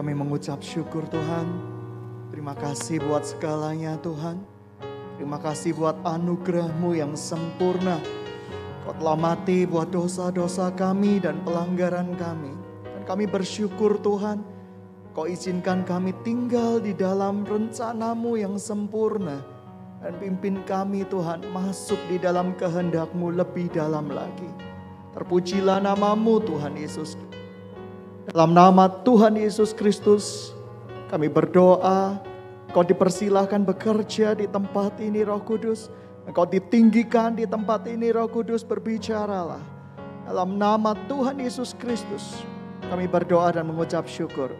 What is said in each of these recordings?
Kami mengucap syukur Tuhan. Terima kasih buat segalanya Tuhan. Terima kasih buat anugerah-Mu yang sempurna. Kau telah mati buat dosa-dosa kami dan pelanggaran kami. Dan kami bersyukur Tuhan, Kau izinkan kami tinggal di dalam rencana-Mu yang sempurna. Dan pimpin kami Tuhan masuk di dalam kehendak-Mu lebih dalam lagi. Terpujilah nama-Mu Tuhan Yesus. Dalam nama Tuhan Yesus Kristus kami berdoa, Kau dipersilahkan bekerja di tempat ini Roh Kudus. Engkau ditinggikan di tempat ini Roh Kudus, berbicaralah. Dalam nama Tuhan Yesus Kristus kami berdoa dan mengucap syukur.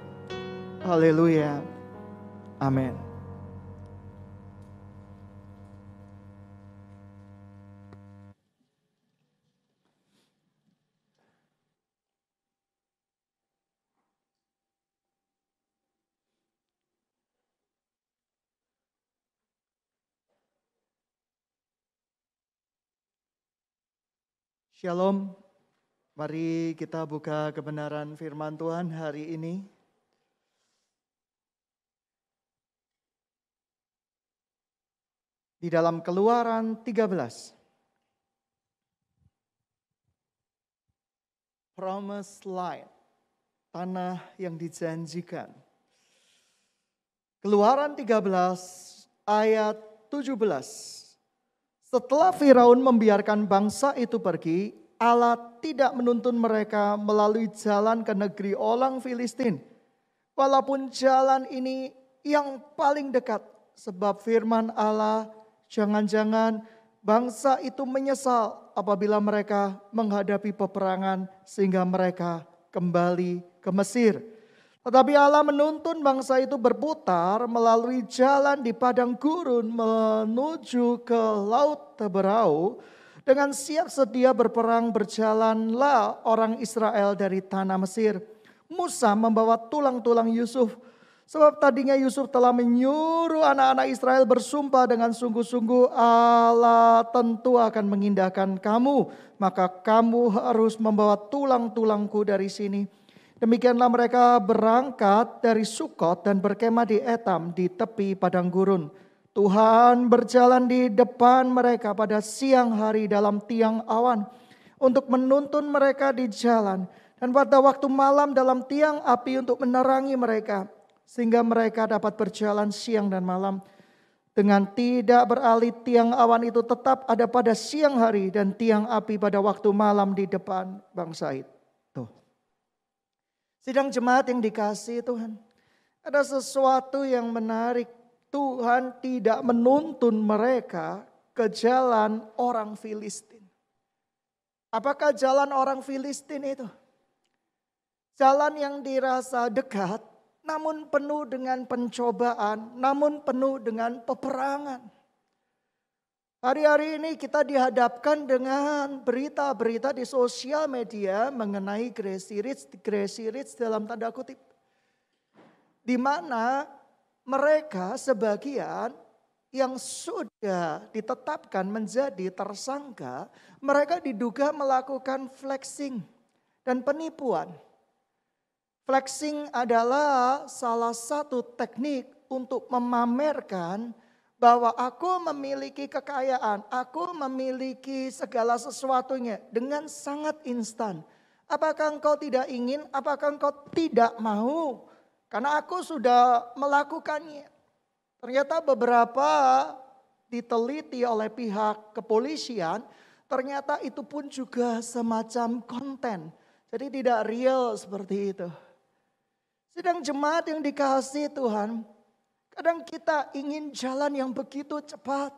Haleluya. Amin. Shalom, mari kita buka kebenaran firman Tuhan hari ini. Di dalam Keluaran 13. Promised Land, tanah yang dijanjikan. Keluaran 13 ayat 17. Setelah Firaun membiarkan bangsa itu pergi, Allah tidak menuntun mereka melalui jalan ke negeri orang Filistin. Walaupun jalan ini yang paling dekat, sebab firman Allah, jangan-jangan bangsa itu menyesal apabila mereka menghadapi peperangan sehingga mereka kembali ke Mesir. Tetapi Allah menuntun bangsa itu berputar melalui jalan di padang gurun menuju ke Laut Teberau. Dengan siap sedia berperang berjalanlah orang Israel dari tanah Mesir. Musa membawa tulang-tulang Yusuf. Sebab tadinya Yusuf telah menyuruh anak-anak Israel bersumpah dengan sungguh-sungguh, Allah tentu akan mengindahkan kamu. Maka kamu harus membawa tulang-tulangku dari sini. Demikianlah mereka berangkat dari Sukot dan berkemah di Etam di tepi padang gurun. Tuhan berjalan di depan mereka pada siang hari dalam tiang awan untuk menuntun mereka di jalan. Dan pada waktu malam dalam tiang api untuk menerangi mereka. Sehingga mereka dapat berjalan siang dan malam. Dengan tidak beralih tiang awan itu tetap ada pada siang hari dan tiang api pada waktu malam di depan bangsa itu. Sidang jemaat yang dikasihi Tuhan, ada sesuatu yang menarik. Tuhan tidak menuntun mereka ke jalan orang Filistin. Apakah jalan orang Filistin itu? Jalan yang dirasa dekat, namun penuh dengan pencobaan, namun penuh dengan peperangan. Hari-hari ini kita dihadapkan dengan berita-berita di sosial media mengenai Gracie Rich dalam tanda kutip. Di mana mereka sebagian yang sudah ditetapkan menjadi tersangka, mereka diduga melakukan flexing dan penipuan. Flexing adalah salah satu teknik untuk memamerkan bahwa aku memiliki kekayaan, aku memiliki segala sesuatunya dengan sangat instan. Apakah engkau tidak ingin, apakah engkau tidak mau? Karena aku sudah melakukannya. Ternyata beberapa diteliti oleh pihak kepolisian, ternyata itu pun juga semacam konten. Jadi tidak real seperti itu. Sedang jemaat yang dikasihi Tuhan, kadang kita ingin jalan yang begitu cepat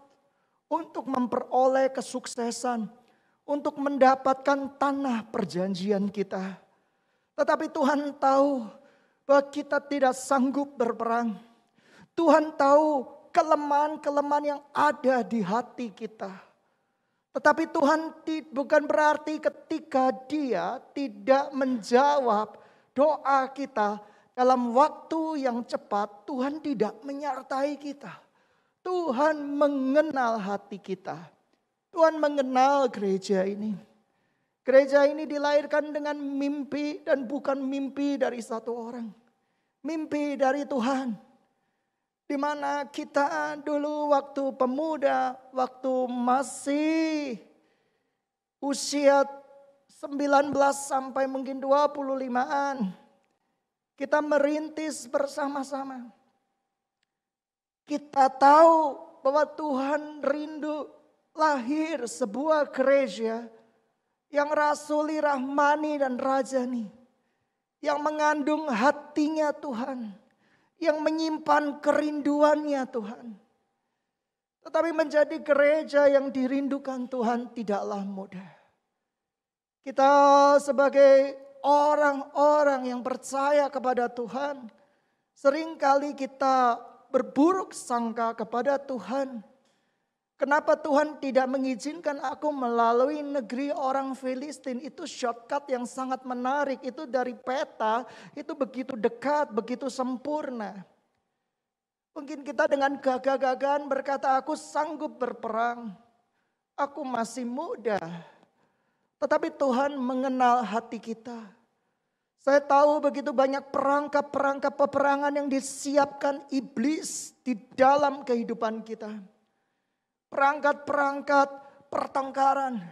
untuk memperoleh kesuksesan, untuk mendapatkan tanah perjanjian kita. Tetapi Tuhan tahu bahwa kita tidak sanggup berperang. Tuhan tahu kelemahan-kelemahan yang ada di hati kita. Tetapi Tuhan bukan berarti ketika Dia tidak menjawab doa kita dalam waktu yang cepat, Tuhan tidak menyertai kita. Tuhan mengenal hati kita. Tuhan mengenal gereja ini. Gereja ini dilahirkan dengan mimpi dan bukan mimpi dari satu orang. mimpi dari Tuhan. Di mana kita dulu waktu pemuda, waktu masih usia 19 sampai mungkin 25-an. Kita merintis bersama-sama. Kita tahu bahwa Tuhan rindu lahir sebuah gereja yang rasuli, rahmani, dan rajani. Yang mengandung hatinya Tuhan. Yang menyimpan kerinduannya Tuhan. Tetapi menjadi gereja yang dirindukan Tuhan tidaklah mudah. Kita sebagai orang-orang yang percaya kepada Tuhan, seringkali kita berburuk sangka kepada Tuhan. Kenapa Tuhan tidak mengizinkan aku melalui negeri orang Filistin? Itu shortcut yang sangat menarik. Itu dari peta, itu begitu dekat, begitu sempurna. Mungkin kita dengan gagah-gagahan berkata, aku sanggup berperang. Aku masih muda. Tetapi Tuhan mengenal hati kita. Saya tahu begitu banyak perangkap-perangkap peperangan yang disiapkan iblis di dalam kehidupan kita. Perangkat-perangkat pertengkaran,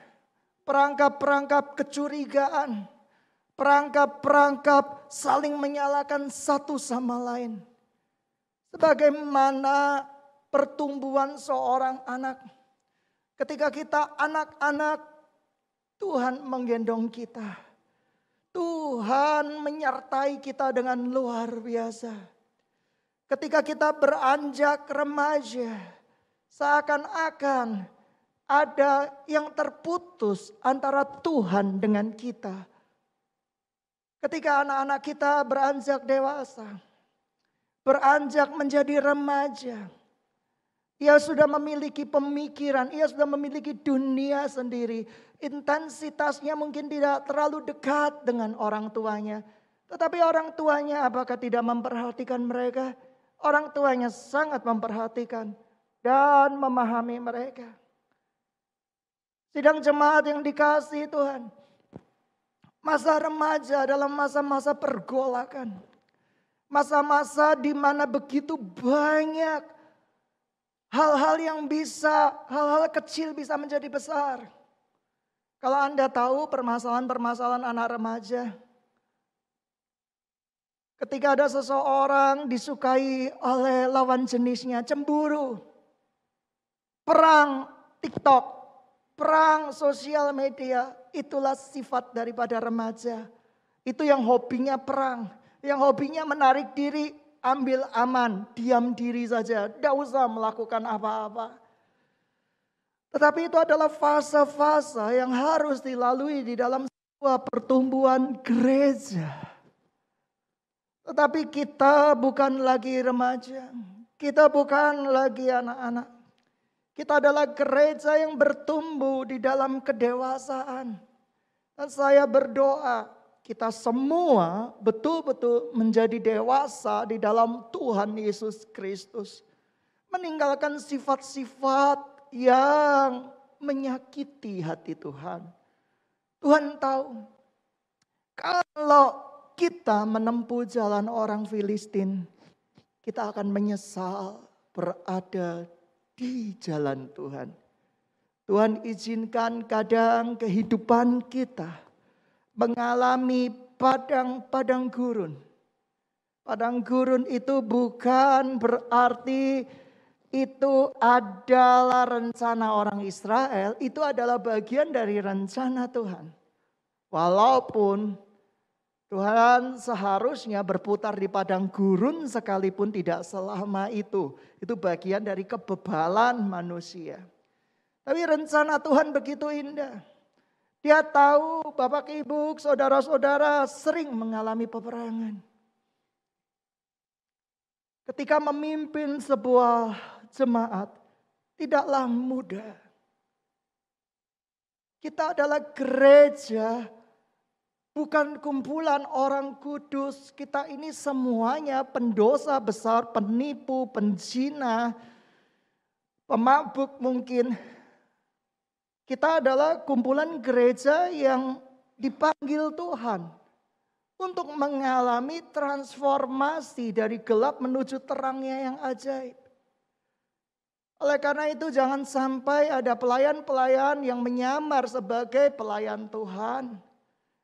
perangkap-perangkap kecurigaan, perangkap-perangkap saling menyalahkan satu sama lain. Sebagaimana pertumbuhan seorang anak. Ketika kita anak-anak, Tuhan menggendong kita. Tuhan menyertai kita dengan luar biasa. Ketika kita beranjak remaja, seakan-akan ada yang terputus antara Tuhan dengan kita. Ketika anak-anak kita beranjak dewasa, beranjak menjadi remaja, ia sudah memiliki pemikiran, ia sudah memiliki dunia sendiri. Intensitasnya mungkin tidak terlalu dekat dengan orang tuanya. Tetapi orang tuanya apakah tidak memperhatikan mereka? Orang tuanya sangat memperhatikan dan memahami mereka. Sidang jemaat yang dikasihi Tuhan. Masa remaja adalah masa-masa pergolakan. Masa-masa di mana begitu banyak hal-hal yang bisa, hal-hal kecil bisa menjadi besar. Kalau Anda tahu permasalahan-permasalahan anak remaja. Ketika ada seseorang disukai oleh lawan jenisnya, cemburu. Perang TikTok, perang sosial media, itulah sifat daripada remaja. Itu yang hobinya perang, yang hobinya menarik diri, ambil aman, diam diri saja, tidak usah melakukan apa-apa. Tetapi itu adalah fase-fase yang harus dilalui di dalam sebuah pertumbuhan gereja. Tetapi kita bukan lagi remaja, kita bukan lagi anak-anak. Kita adalah gereja yang bertumbuh di dalam kedewasaan. Dan saya berdoa kita semua betul-betul menjadi dewasa di dalam Tuhan Yesus Kristus. Meninggalkan sifat-sifat yang menyakiti hati Tuhan. Tuhan tahu kalau kita menempuh jalan orang Filistin, kita akan menyesal berada di jalan Tuhan. Tuhan izinkan kadang kehidupan kita mengalami padang gurun. Padang gurun itu bukan berarti itu adalah rencana orang Israel. Itu adalah bagian dari rencana Tuhan. Walaupun Tuhan seharusnya berputar di padang gurun sekalipun tidak selama itu. Itu bagian dari kebebalan manusia. Tapi rencana Tuhan begitu indah. Dia tahu Bapak Ibu, saudara-saudara sering mengalami peperangan. Ketika memimpin sebuah jemaat, tidaklah mudah. Kita adalah gereja, bukan kumpulan orang kudus. Kita ini semuanya pendosa besar, penipu, penzina, pemabuk mungkin. Kita adalah kumpulan gereja yang dipanggil Tuhan untuk mengalami transformasi dari gelap menuju terangnya yang ajaib. Oleh karena itu jangan sampai ada pelayan-pelayan yang menyamar sebagai pelayan Tuhan.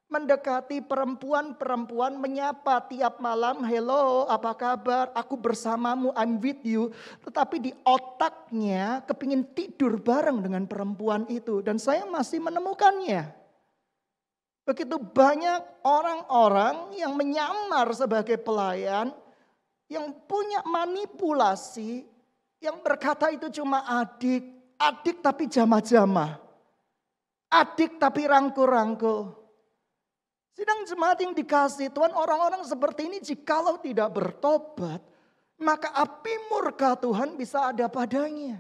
Mendekati perempuan-perempuan, menyapa tiap malam, hello apa kabar, aku bersamamu, I'm with you. Tetapi di otaknya kepingin tidur bareng dengan perempuan itu. Dan saya masih menemukannya. Begitu banyak orang-orang yang menyamar sebagai pelayan, yang punya manipulasi, yang berkata itu cuma adik tapi jamah-jamah. Adik tapi rangkul-rangkul. Sidang jemaat yang dikasih Tuhan, orang-orang seperti ini jikalau tidak bertobat, maka api murka Tuhan bisa ada padanya.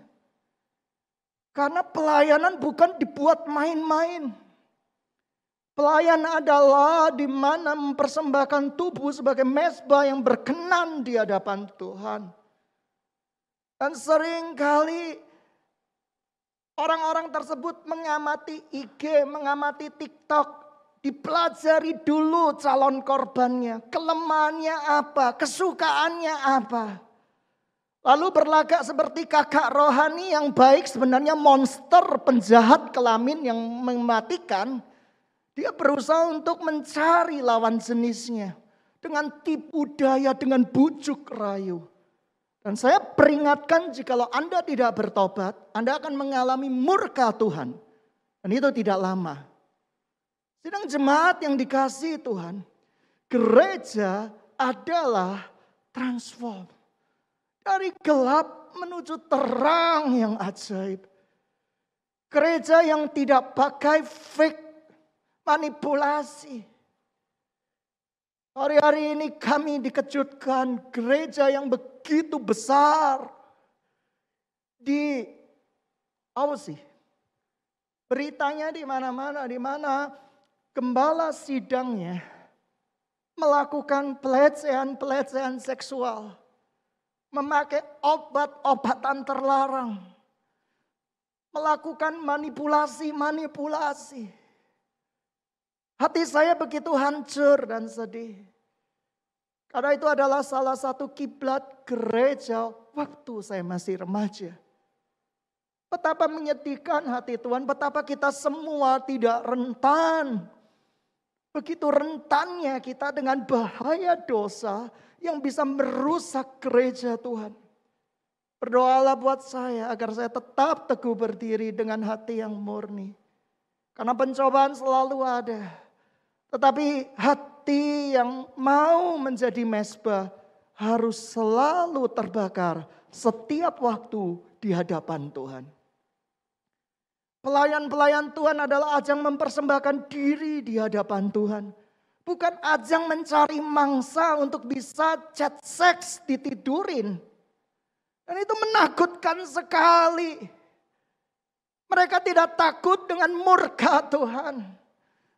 Karena pelayanan bukan dibuat main-main. Pelayan adalah di mana mempersembahkan tubuh sebagai mezbah yang berkenan di hadapan Tuhan. Dan seringkali orang-orang tersebut mengamati IG, mengamati TikTok. Dipelajari dulu calon korbannya, kelemahannya apa, kesukaannya apa. Lalu berlagak seperti kakak rohani yang baik, sebenarnya monster penjahat kelamin yang mematikan. Dia berusaha untuk mencari lawan jenisnya dengan tipu daya, dengan bujuk rayu. Dan saya peringatkan jikalau Anda tidak bertobat, Anda akan mengalami murka Tuhan. Dan itu tidak lama. Sidang jemaat yang dikasihi Tuhan, gereja adalah transform. Dari gelap menuju terang yang ajaib. Gereja yang tidak pakai fake manipulasi. Hari-hari ini kami dikejutkan gereja yang begitu besar. Di Aussie. Beritanya di mana-mana, di mana gembala sidangnya melakukan pelecehan seksual. Memakai obat-obatan terlarang. Melakukan manipulasi. Hati saya begitu hancur dan sedih. Karena itu adalah salah satu kiblat gereja waktu saya masih remaja. Betapa menyedihkan hati Tuhan, betapa kita semua tidak rentan. Begitu rentannya kita dengan bahaya dosa yang bisa merusak gereja Tuhan. Berdoalah buat saya agar saya tetap teguh berdiri dengan hati yang murni. Karena pencobaan selalu ada. Tetapi hati yang mau menjadi mezbah harus selalu terbakar setiap waktu di hadapan Tuhan. Pelayan-pelayan Tuhan adalah ajang mempersembahkan diri di hadapan Tuhan. Bukan ajang mencari mangsa untuk bisa chat seks ditidurin. Dan itu menakutkan sekali. Mereka tidak takut dengan murka Tuhan.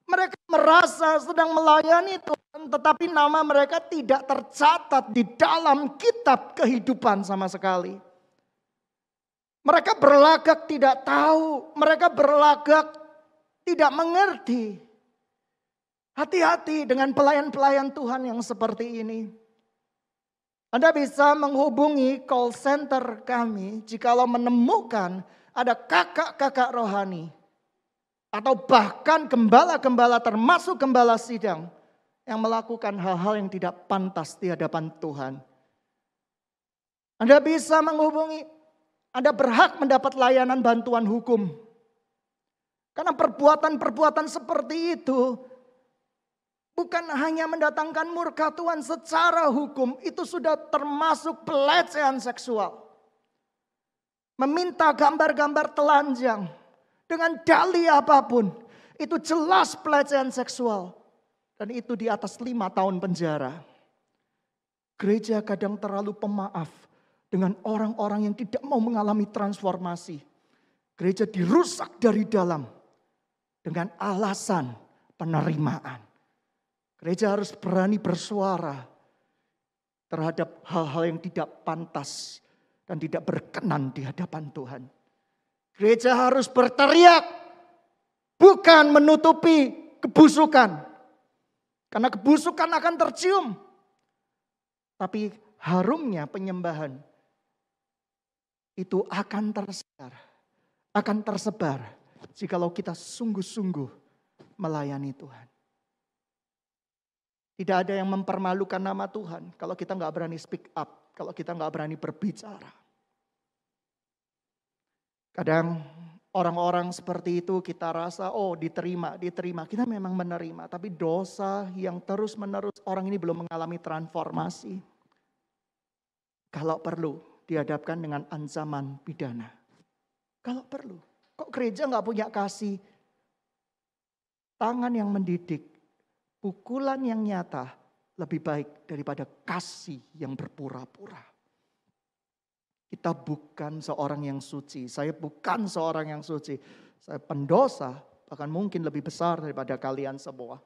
Mereka merasa sedang melayani Tuhan, tetapi nama mereka tidak tercatat di dalam kitab kehidupan sama sekali. Mereka berlagak tidak tahu, mereka berlagak tidak mengerti. Hati-hati dengan pelayan-pelayan Tuhan yang seperti ini. Anda bisa menghubungi call center kami jikalau menemukan ada kakak-kakak rohani. Atau bahkan gembala-gembala termasuk gembala sidang yang melakukan hal-hal yang tidak pantas di hadapan Tuhan. Anda bisa menghubungi, Anda berhak mendapat layanan bantuan hukum. Karena perbuatan-perbuatan seperti itu bukan hanya mendatangkan murka Tuhan secara hukum, itu sudah termasuk pelecehan seksual. Meminta gambar-gambar telanjang dengan dalih apapun, itu jelas pelecehan seksual. Dan itu di atas 5 tahun penjara. Gereja kadang terlalu pemaaf dengan orang-orang yang tidak mau mengalami transformasi. Gereja dirusak dari dalam dengan alasan penerimaan. Gereja harus berani bersuara terhadap hal-hal yang tidak pantas dan tidak berkenan di hadapan Tuhan. Gereja harus berteriak, bukan menutupi kebusukan. Karena kebusukan akan tercium. Tapi harumnya penyembahan itu akan tersebar. Akan tersebar jikalau kita sungguh-sungguh melayani Tuhan. Tidak ada yang mempermalukan nama Tuhan kalau kita nggak berani speak up, kalau kita nggak berani berbicara. Kadang orang-orang seperti itu kita rasa, oh diterima. Kita memang menerima, tapi dosa yang terus-menerus orang ini belum mengalami transformasi. Kalau perlu dihadapkan dengan ancaman pidana. Kalau perlu. Kok gereja nggak punya kasih? Tangan yang mendidik, pukulan yang nyata lebih baik daripada kasih yang berpura-pura. Kita bukan seorang yang suci. Saya bukan seorang yang suci. Saya pendosa, bahkan mungkin lebih besar daripada kalian semua.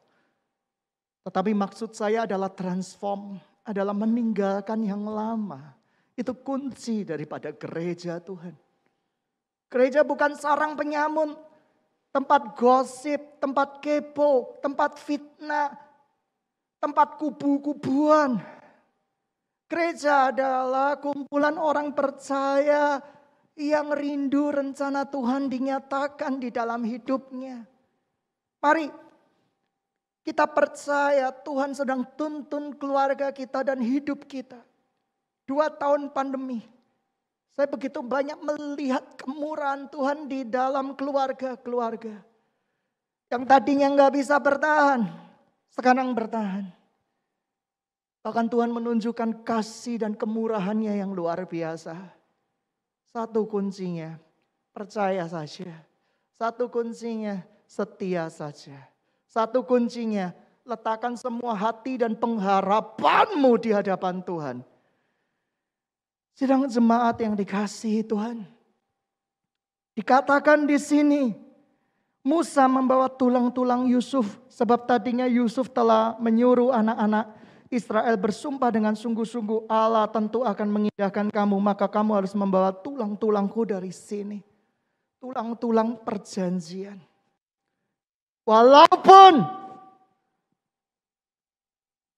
Tetapi maksud saya adalah transform, adalah meninggalkan yang lama. Itu kunci daripada gereja Tuhan. Gereja bukan sarang penyamun, tempat gosip, tempat kepo, tempat fitnah, tempat kubu-kubuan. Gereja adalah kumpulan orang percaya yang rindu rencana Tuhan dinyatakan di dalam hidupnya. Mari kita percaya Tuhan sedang tuntun keluarga kita dan hidup kita. 2 tahun pandemi, saya begitu banyak melihat kemurahan Tuhan di dalam keluarga-keluarga. Yang tadinya nggak bisa bertahan, sekarang bertahan. Bahkan Tuhan menunjukkan kasih dan kemurahannya yang luar biasa. Satu kuncinya, percaya saja. Satu kuncinya, setia saja. Satu kuncinya, letakkan semua hati dan pengharapanmu di hadapan Tuhan. Sidang jemaat yang dikasihi Tuhan. Dikatakan di sini, Musa membawa tulang-tulang Yusuf. Sebab tadinya Yusuf telah menyuruh anak-anak Israel bersumpah dengan sungguh-sungguh, Allah tentu akan mengindahkan kamu. Maka kamu harus membawa tulang-tulangku dari sini. Tulang-tulang perjanjian. Walaupun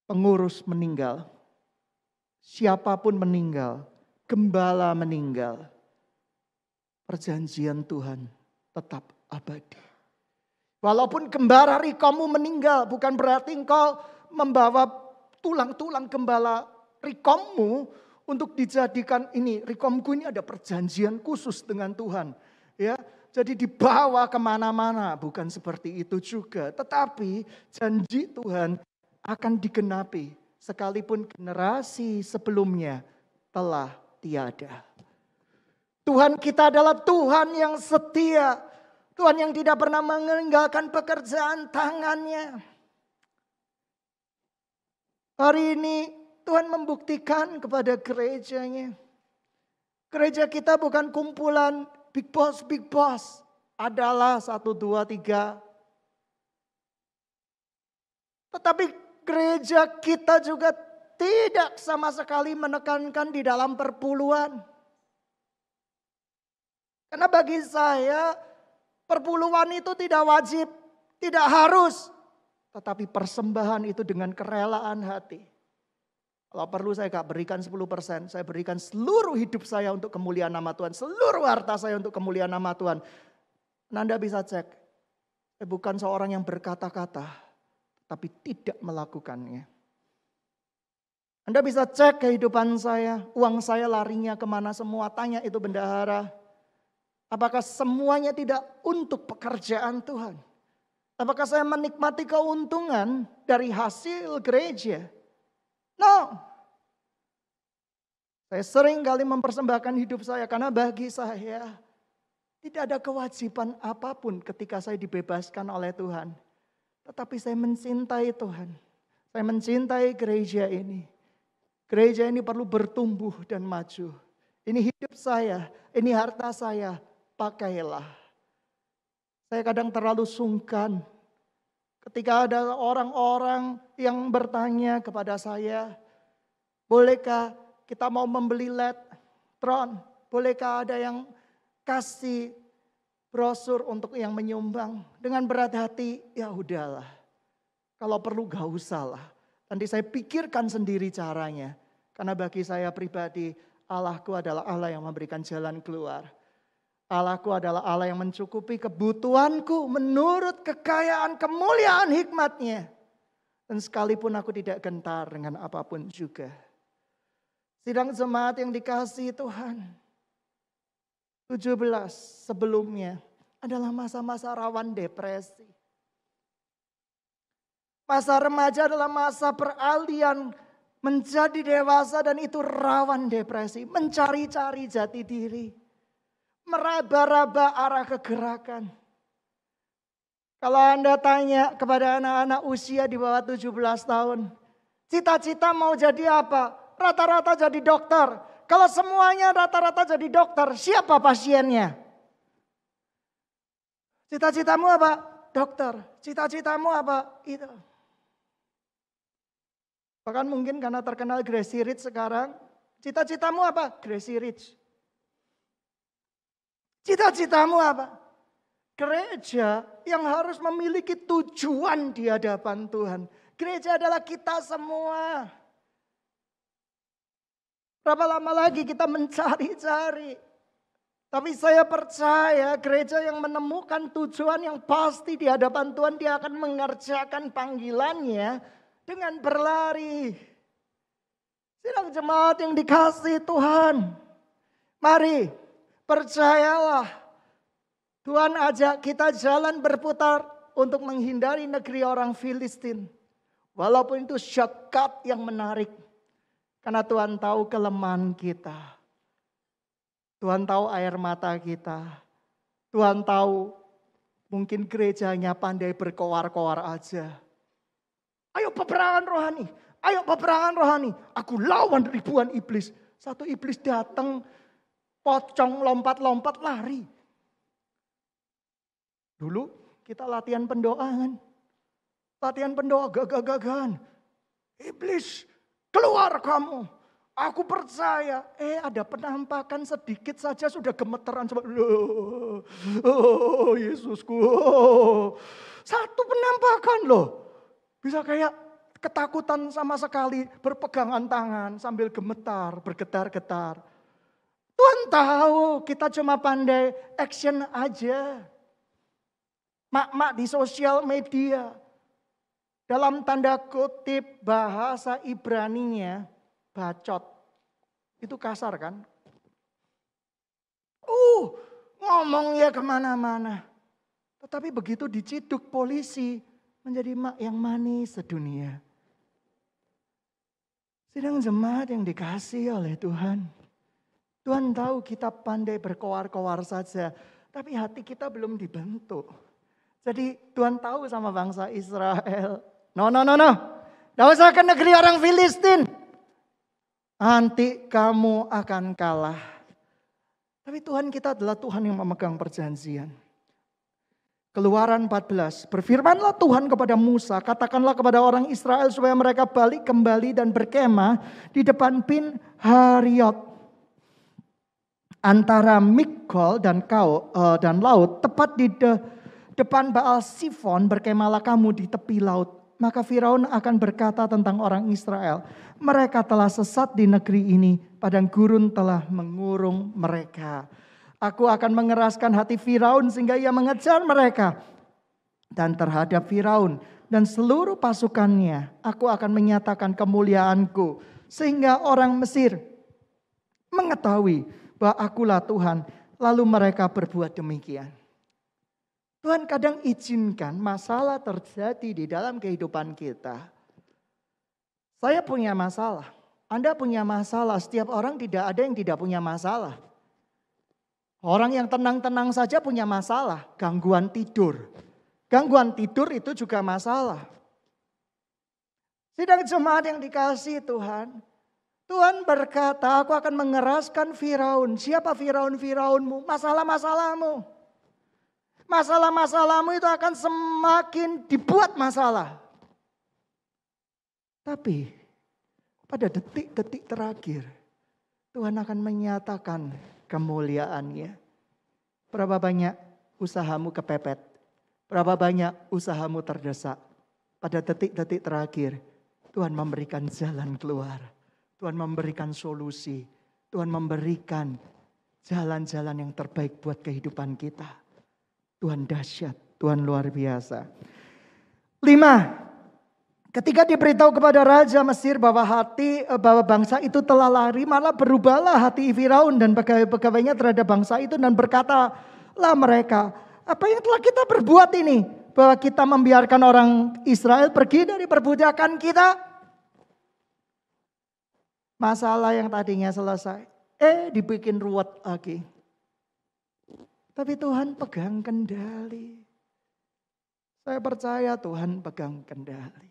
pengurus meninggal, siapapun meninggal, gembala meninggal, perjanjian Tuhan tetap abadi. Walaupun gembala Rikomu meninggal, bukan berarti engkau membawa tulang-tulang gembala Rikomu untuk dijadikan ini. Rikomku ini ada perjanjian khusus dengan Tuhan. Ya, jadi dibawa kemana-mana, bukan seperti itu juga. Tetapi janji Tuhan akan digenapi sekalipun generasi sebelumnya telah tiada. Tuhan kita adalah Tuhan yang setia. Tuhan yang tidak pernah meninggalkan pekerjaan tangannya. Hari ini Tuhan membuktikan kepada gerejanya. Gereja kita bukan kumpulan big boss. Adalah 1, 2, 3. Tetapi gereja kita juga tidak sama sekali menekankan di dalam perpuluhan. Karena bagi saya perpuluhan itu tidak wajib, tidak harus. Tetapi persembahan itu dengan kerelaan hati. Kalau perlu saya gak berikan 10%, saya berikan seluruh hidup saya untuk kemuliaan nama Tuhan. Seluruh harta saya untuk kemuliaan nama Tuhan. Dan Anda bisa cek, saya bukan seorang yang berkata-kata, tapi tidak melakukannya. Anda bisa cek kehidupan saya, uang saya larinya kemana semua, tanya itu bendahara. Apakah semuanya tidak untuk pekerjaan Tuhan? Apakah saya menikmati keuntungan dari hasil gereja? No. Saya sering kali mempersembahkan hidup saya karena bagi saya tidak ada kewajiban apapun ketika saya dibebaskan oleh Tuhan. Tetapi saya mencintai Tuhan. Saya mencintai gereja ini. Gereja ini perlu bertumbuh dan maju. Ini hidup saya, ini harta saya, pakailah. Saya kadang terlalu sungkan ketika ada orang-orang yang bertanya kepada saya, bolehkah kita mau membeli LED Tron? Bolehkah ada yang kasih brosur untuk yang menyumbang? Dengan berat hati, ya udahlah. Kalau perlu gak usah lah. Nanti saya pikirkan sendiri caranya. Karena bagi saya pribadi, Allahku adalah Allah yang memberikan jalan keluar. Allahku adalah Allah yang mencukupi kebutuhanku menurut kekayaan kemuliaan hikmat-Nya. Dan sekalipun aku tidak gentar dengan apapun juga. Sidang jemaat yang dikasihi Tuhan. 17 sebelumnya adalah masa-masa rawan depresi. Masa remaja adalah masa peralihan menjadi dewasa dan itu rawan depresi. Mencari-cari jati diri. Meraba-raba arah kegerakan. Kalau Anda tanya kepada anak-anak usia di bawah 17 tahun. Cita-cita mau jadi apa? Rata-rata jadi dokter. Kalau semuanya rata-rata jadi dokter, siapa pasiennya? Cita-citamu apa? Dokter. Cita-citamu apa? Itu. Bahkan mungkin karena terkenal Gracie Rich sekarang. Cita-citamu apa? Gracie Rich. Cita-citamu apa? Gereja yang harus memiliki tujuan di hadapan Tuhan. Gereja adalah kita semua. Berapa lama lagi kita mencari-cari. Tapi saya percaya gereja yang menemukan tujuan yang pasti di hadapan Tuhan. Dia akan mengerjakan panggilannya dengan berlari. Sidang jemaat yang dikasihi Tuhan. Mari percayalah. Tuhan ajak kita jalan berputar untuk menghindari negeri orang Filistin. Walaupun itu shortcut yang menarik. Karena Tuhan tahu kelemahan kita. Tuhan tahu air mata kita. Tuhan tahu mungkin gerejanya pandai berkoar-koar aja. Ayo peperangan rohani. Ayo peperangan rohani. Aku lawan ribuan iblis. Satu iblis datang. Pocong lompat-lompat lari. Dulu kita latihan pendoaan. Latihan pendoa gagah-gagahan. Iblis keluar kamu. Aku percaya. Ada penampakan sedikit saja sudah gemeteran. Oh Yesusku. Satu penampakan loh. Bisa kayak ketakutan sama sekali. Berpegangan tangan sambil gemetar. Bergetar-getar. Tuhan tahu kita cuma pandai action aja. Mak-mak di sosial media. Dalam tanda kutip bahasa Ibraninya bacot. Itu kasar kan? Ngomongnya kemana-mana. Tetapi begitu diciduk polisi menjadi mak yang manis sedunia. Sidang jemaat yang dikasihi oleh Tuhan. Tuhan tahu kita pandai berkoar-koar saja. Tapi hati kita belum dibentuk. Jadi Tuhan tahu sama bangsa Israel. No. Tidak usah ke negeri orang Filistin. Nanti kamu akan kalah. Tapi Tuhan kita adalah Tuhan yang memegang perjanjian. Keluaran 14. Berfirmanlah Tuhan kepada Musa. Katakanlah kepada orang Israel supaya mereka balik kembali dan berkemah di depan Pin Hariot. Antara Mikol dan laut. Tepat di depan Baal Sifon berkemahlah kamu di tepi laut. Maka Firaun akan berkata tentang orang Israel. Mereka telah sesat di negeri ini. Padang gurun telah mengurung mereka. Aku akan mengeraskan hati Firaun sehingga ia mengejar mereka. Dan terhadap Firaun dan seluruh pasukannya. Aku akan menyatakan kemuliaanku. Sehingga orang Mesir mengetahui bahwa akulah Tuhan. Lalu mereka berbuat demikian. Tuhan kadang izinkan masalah terjadi di dalam kehidupan kita. Saya punya masalah. Anda punya masalah. Setiap orang tidak ada yang tidak punya masalah. Orang yang tenang-tenang saja punya masalah. Gangguan tidur. Gangguan tidur itu juga masalah. Sidang jemaat yang dikasihi Tuhan. Tuhan berkata, aku akan mengeraskan Firaun. Siapa Firaun-Firaunmu? Masalah-masalahmu. Masalah-masalahmu itu akan semakin dibuat masalah. Tapi pada detik-detik terakhir Tuhan akan menyatakan kemuliaannya. Berapa banyak usahamu kepepet? Berapa banyak usahamu terdesak? pada detik-detik terakhir, Tuhan memberikan jalan keluar. Tuhan memberikan solusi. Tuhan memberikan jalan-jalan yang terbaik buat kehidupan kita. Tuhan dahsyat, Tuhan luar biasa. 5. Ketika diberitahu kepada Raja Mesir bahwa bangsa itu telah lari, malah berubahlah hati Firaun dan pegawai-pegawainya terhadap bangsa itu dan berkatalah mereka, apa yang telah kita perbuat ini? Bahwa kita membiarkan orang Israel pergi dari perbudakan kita. Masalah yang tadinya selesai, dibikin ruwet lagi. Tapi Tuhan pegang kendali. Saya percaya Tuhan pegang kendali.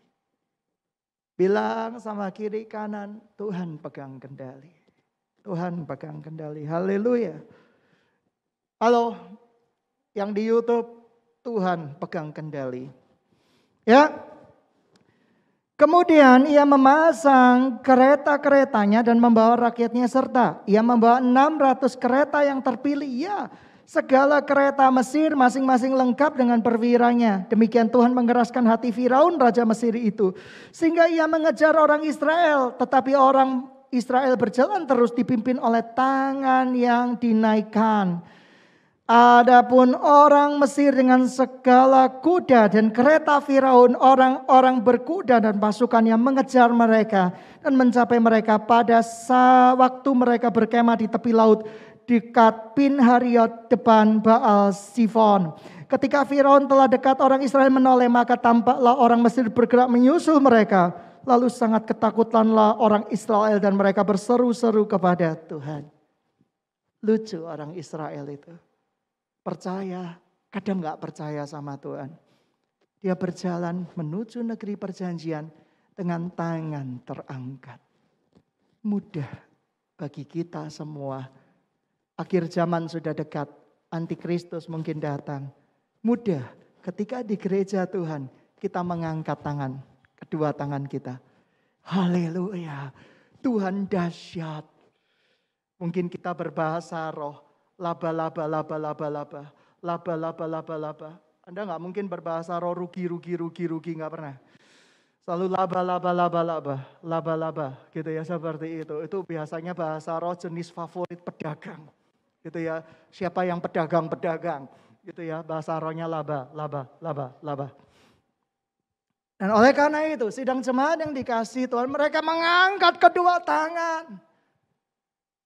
Bilang sama kiri kanan, Tuhan pegang kendali. Tuhan pegang kendali. Haleluya. Halo, yang di YouTube, Tuhan pegang kendali. Ya. Kemudian ia memasang kereta-keretanya dan membawa rakyatnya serta. Ia membawa 600 kereta yang terpilih. Ya, segala kereta Mesir masing-masing lengkap dengan perwiranya. Demikian Tuhan mengeraskan hati Firaun Raja Mesir itu. Sehingga ia mengejar orang Israel. Tetapi orang Israel berjalan terus dipimpin oleh tangan yang dinaikkan. Adapun orang Mesir dengan segala kuda dan kereta Firaun, orang-orang berkuda dan pasukannya mengejar mereka dan mencapai mereka pada waktu mereka berkemah di tepi laut dekat Pinhariot depan Baal Sifon. Ketika Firaun telah dekat, orang Israel menoleh, maka tampaklah orang Mesir bergerak menyusul mereka. Lalu sangat ketakutanlah orang Israel dan mereka berseru-seru kepada Tuhan. Lucu orang Israel itu. Percaya, kadang gak percaya sama Tuhan. Dia berjalan menuju negeri perjanjian dengan tangan terangkat. Mudah bagi kita semua. Akhir zaman sudah dekat, antikristus mungkin datang. Mudah ketika di gereja Tuhan kita mengangkat tangan, kedua tangan kita. Haleluya, Tuhan dahsyat. Mungkin kita berbahasa roh. Laba. Anda gak mungkin berbahasa roh rugi, gak pernah. Selalu laba, gitu ya, seperti itu. Itu biasanya bahasa roh jenis favorit pedagang. Gitu ya, siapa yang pedagang, gitu ya, bahasa rohnya laba. Dan oleh karena itu, sidang jemaat yang dikasihi Tuhan, mereka mengangkat kedua tangan.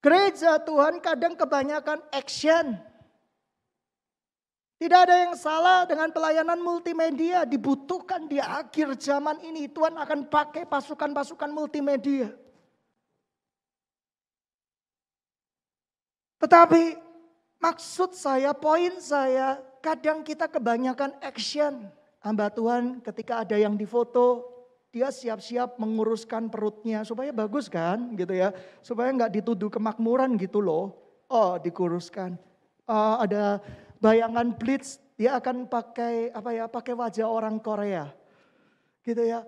Gereja Tuhan kadang kebanyakan action. Tidak ada yang salah dengan pelayanan multimedia. Dibutuhkan di akhir zaman ini. Tuhan akan pakai pasukan-pasukan multimedia. Tetapi maksud saya, poin saya, kadang kita kebanyakan action. Hamba Tuhan ketika ada yang difoto, dia siap-siap menguruskan perutnya supaya bagus kan gitu ya. Supaya nggak dituduh kemakmuran gitu loh. Oh dikuruskan. Ada bayangan blitz, dia akan pakai wajah orang Korea. Gitu ya.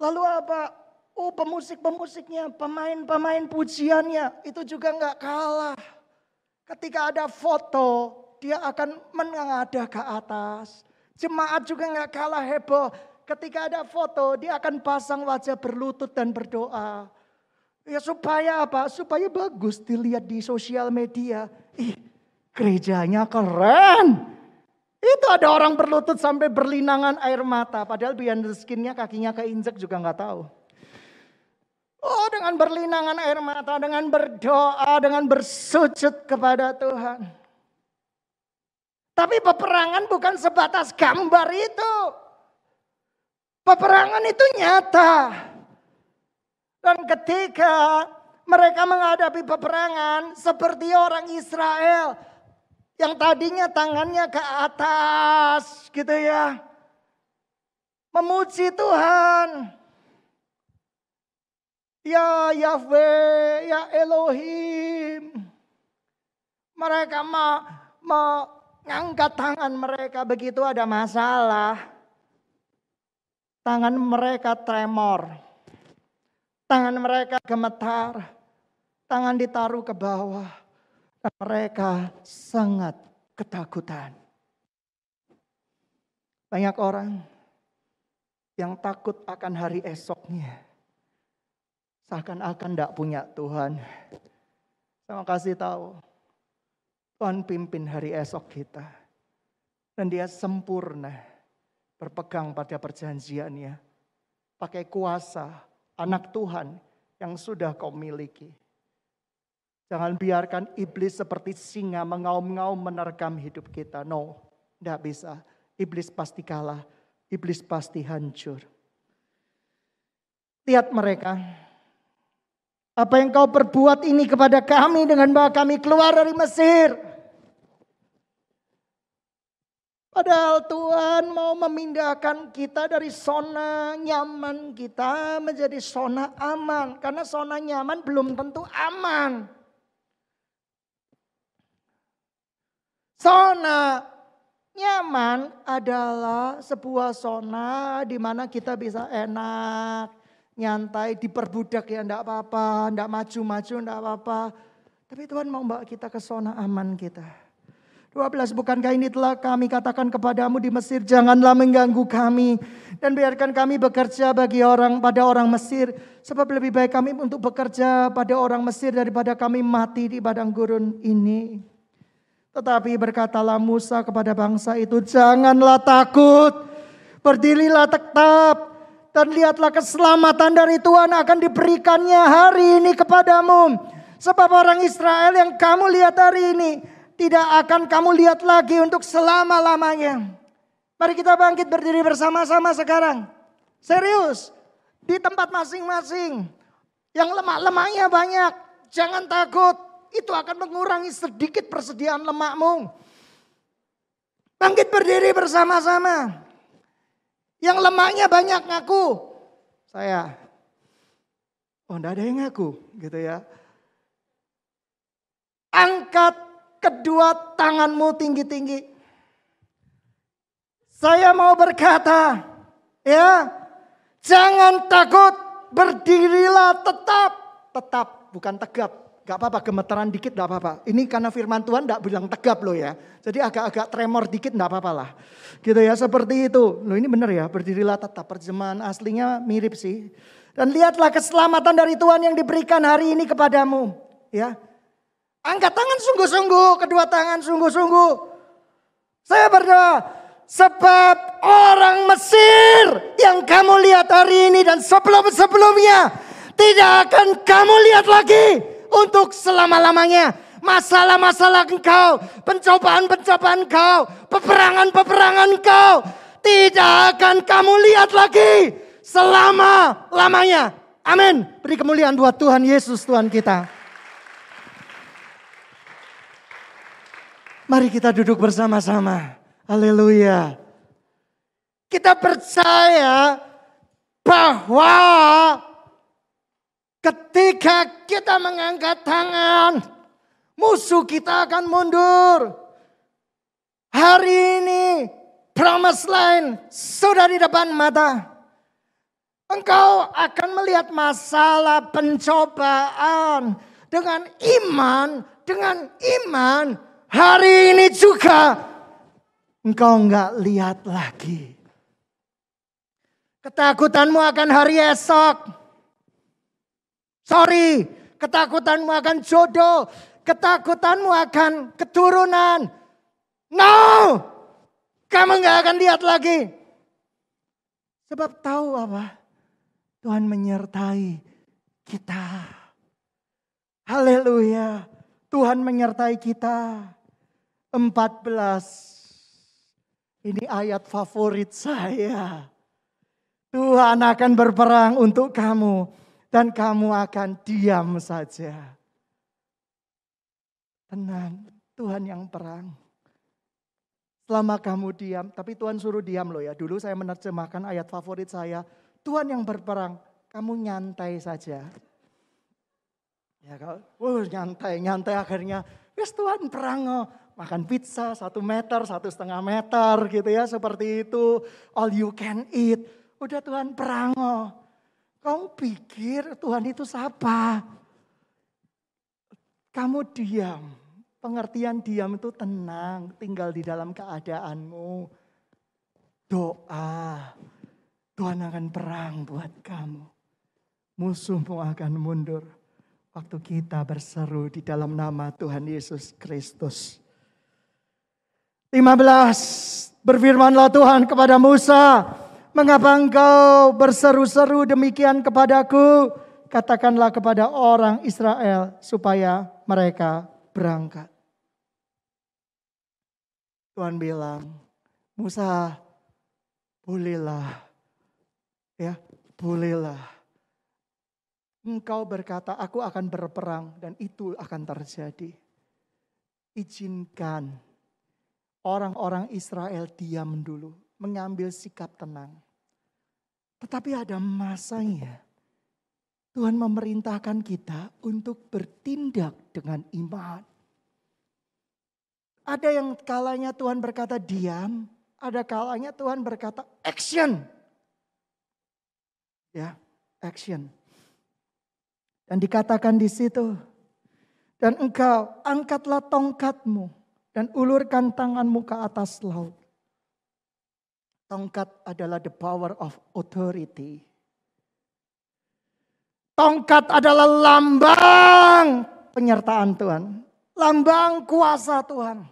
Lalu apa? Oh pemusik-pemusiknya, pemain-pemain pujiannya itu juga nggak kalah. Ketika ada foto, dia akan menengadah ke atas. Jemaat juga nggak kalah heboh. Ketika ada foto, dia akan pasang wajah berlutut dan berdoa. Ya supaya apa? Supaya bagus dilihat di sosial media. Gerejanya keren. Itu ada orang berlutut sampai berlinangan air mata. Padahal behind the skin-nya kakinya keinjek juga nggak tahu. Oh dengan berlinangan air mata, dengan berdoa, dengan bersujud kepada Tuhan. Tapi peperangan bukan sebatas gambar itu. Peperangan itu nyata. Dan ketika mereka menghadapi peperangan seperti orang Israel. Yang tadinya tangannya ke atas gitu ya. Memuji Tuhan. Ya Yahweh, ya Elohim. Mereka mengangkat tangan mereka begitu ada masalah. Tangan mereka tremor. Tangan mereka gemetar. Tangan ditaruh ke bawah. Dan mereka sangat ketakutan. Banyak orang yang takut akan hari esoknya. Seakan-akan tidak punya Tuhan. Saya kasih tahu, Tuhan pimpin hari esok kita. Dan dia sempurna berpegang pada perjanjiannya. Pakai kuasa anak Tuhan yang sudah kau miliki. Jangan biarkan iblis seperti singa mengaum-ngaum menerkam hidup kita. No, tidak bisa. Iblis pasti kalah. Iblis pasti hancur. Lihat mereka. Apa yang kau perbuat ini kepada kami dengan bawa kami keluar dari Mesir. Padahal Tuhan mau memindahkan kita dari zona nyaman kita menjadi zona aman. Karena zona nyaman belum tentu aman. Zona nyaman adalah sebuah zona di mana kita bisa enak, nyantai, diperbudak ya enggak apa-apa, enggak maju-maju enggak apa-apa. Tapi Tuhan mau bawa kita ke zona aman kita. 12, bukankah ini telah kami katakan kepadamu di Mesir, janganlah mengganggu kami dan biarkan kami bekerja pada orang Mesir, sebab lebih baik kami untuk bekerja pada orang Mesir daripada kami mati di padang gurun ini. Tetapi berkatalah Musa kepada bangsa itu, janganlah takut, berdirilah tetap, dan lihatlah keselamatan dari Tuhan akan diberikannya hari ini kepadamu. Sebab orang Israel yang kamu lihat hari ini, tidak akan kamu lihat lagi untuk selama-lamanya. Mari kita bangkit berdiri bersama-sama sekarang. Serius, di tempat masing-masing. Yang lemak-lemaknya banyak, jangan takut. Itu akan mengurangi sedikit persediaan lemakmu. Bangkit berdiri bersama-sama. Yang lemaknya banyak ngaku. Saya. Oh enggak ada yang ngaku gitu ya. Angkat kedua tanganmu tinggi-tinggi. Saya mau berkata, ya, jangan takut, berdirilah tetap. Tetap, bukan tegap. Gak apa-apa, gemeteran dikit gak apa-apa. Ini karena firman Tuhan gak bilang tegap loh ya. Jadi agak-agak tremor dikit gak apa-apa lah. Gitu ya, seperti itu. Loh ini benar ya, berdirilah tetap. Terjemahan aslinya mirip sih. Dan lihatlah keselamatan dari Tuhan yang diberikan hari ini kepadamu. Ya, angkat tangan sungguh-sungguh, kedua tangan sungguh-sungguh. Saya berdoa, sebab orang Mesir yang kamu lihat hari ini dan sebelum-sebelumnya tidak akan kamu lihat lagi untuk selama-lamanya. Masalah-masalah engkau, pencobaan-pencobaan engkau, peperangan-peperangan engkau tidak akan kamu lihat lagi selama-lamanya. Amin. Beri kemuliaan buat Tuhan Yesus Tuhan kita. Mari kita duduk bersama-sama. Haleluya. Kita percaya bahwa ketika kita mengangkat tangan, musuh kita akan mundur. Hari ini promise line sudah di depan mata. Engkau akan melihat masalah pencobaan dengan iman. Hari ini juga engkau enggak lihat lagi. Ketakutanmu akan hari esok. Ketakutanmu akan jodoh. Ketakutanmu akan keturunan. No! Kamu gak akan lihat lagi. Sebab tahu apa? Tuhan menyertai kita. Haleluya. Tuhan menyertai kita. 14. Ini ayat favorit saya. Tuhan akan berperang untuk kamu. Dan kamu akan diam saja. Tenang, Tuhan yang perang. Selama kamu diam, tapi Tuhan suruh diam loh ya. Dulu saya menerjemahkan ayat favorit saya. Tuhan yang berperang, kamu nyantai saja. Ya kalau nyantai akhirnya. Yes, Tuhan perang oh. Makan pizza 1 meter, 1,5 meter gitu ya. Seperti itu, all you can eat. Udah Tuhan perang oh. Kamu pikir Tuhan itu siapa? Kamu diam. Pengertian diam itu tenang. Tinggal di dalam keadaanmu. Doa. Tuhan akan perang buat kamu. Musuhmu akan mundur waktu kita berseru di dalam nama Tuhan Yesus Kristus. 15. Berfirmanlah Tuhan kepada Musa, mengapa engkau berseru-seru demikian kepadaku? Katakanlah kepada orang Israel supaya mereka berangkat. Tuhan bilang, Musa, bolehlah. Ya, bolehlah. Engkau berkata, aku akan berperang dan itu akan terjadi. Izinkan orang-orang Israel diam dulu, mengambil sikap tenang. Tetapi ada masanya Tuhan memerintahkan kita untuk bertindak dengan iman. Ada yang kalanya Tuhan berkata diam, ada kalanya Tuhan berkata action. Ya, action. Dan dikatakan di situ, dan engkau angkatlah tongkatmu dan ulurkan tanganmu ke atas laut. Tongkat adalah the power of authority. Tongkat adalah lambang penyertaan Tuhan. Lambang kuasa Tuhan.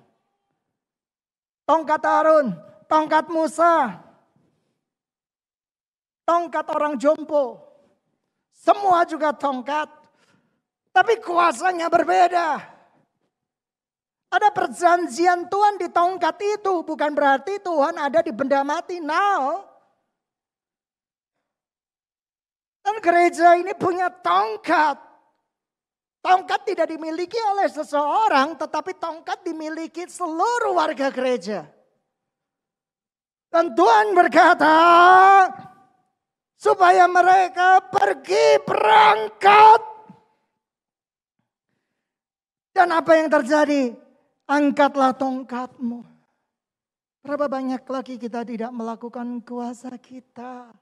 Tongkat Harun, tongkat Musa, tongkat orang jompo. Semua juga tongkat. Tapi kuasanya berbeda. Ada perjanjian Tuhan di tongkat itu. Bukan berarti Tuhan ada di benda mati. No. Dan gereja ini punya tongkat. Tongkat tidak dimiliki oleh seseorang, tetapi tongkat dimiliki seluruh warga gereja. Dan Tuhan berkata, supaya mereka pergi berangkat. Dan apa yang terjadi? Angkatlah tongkatmu. Berapa banyak lagi kita tidak melakukan kuasa kita.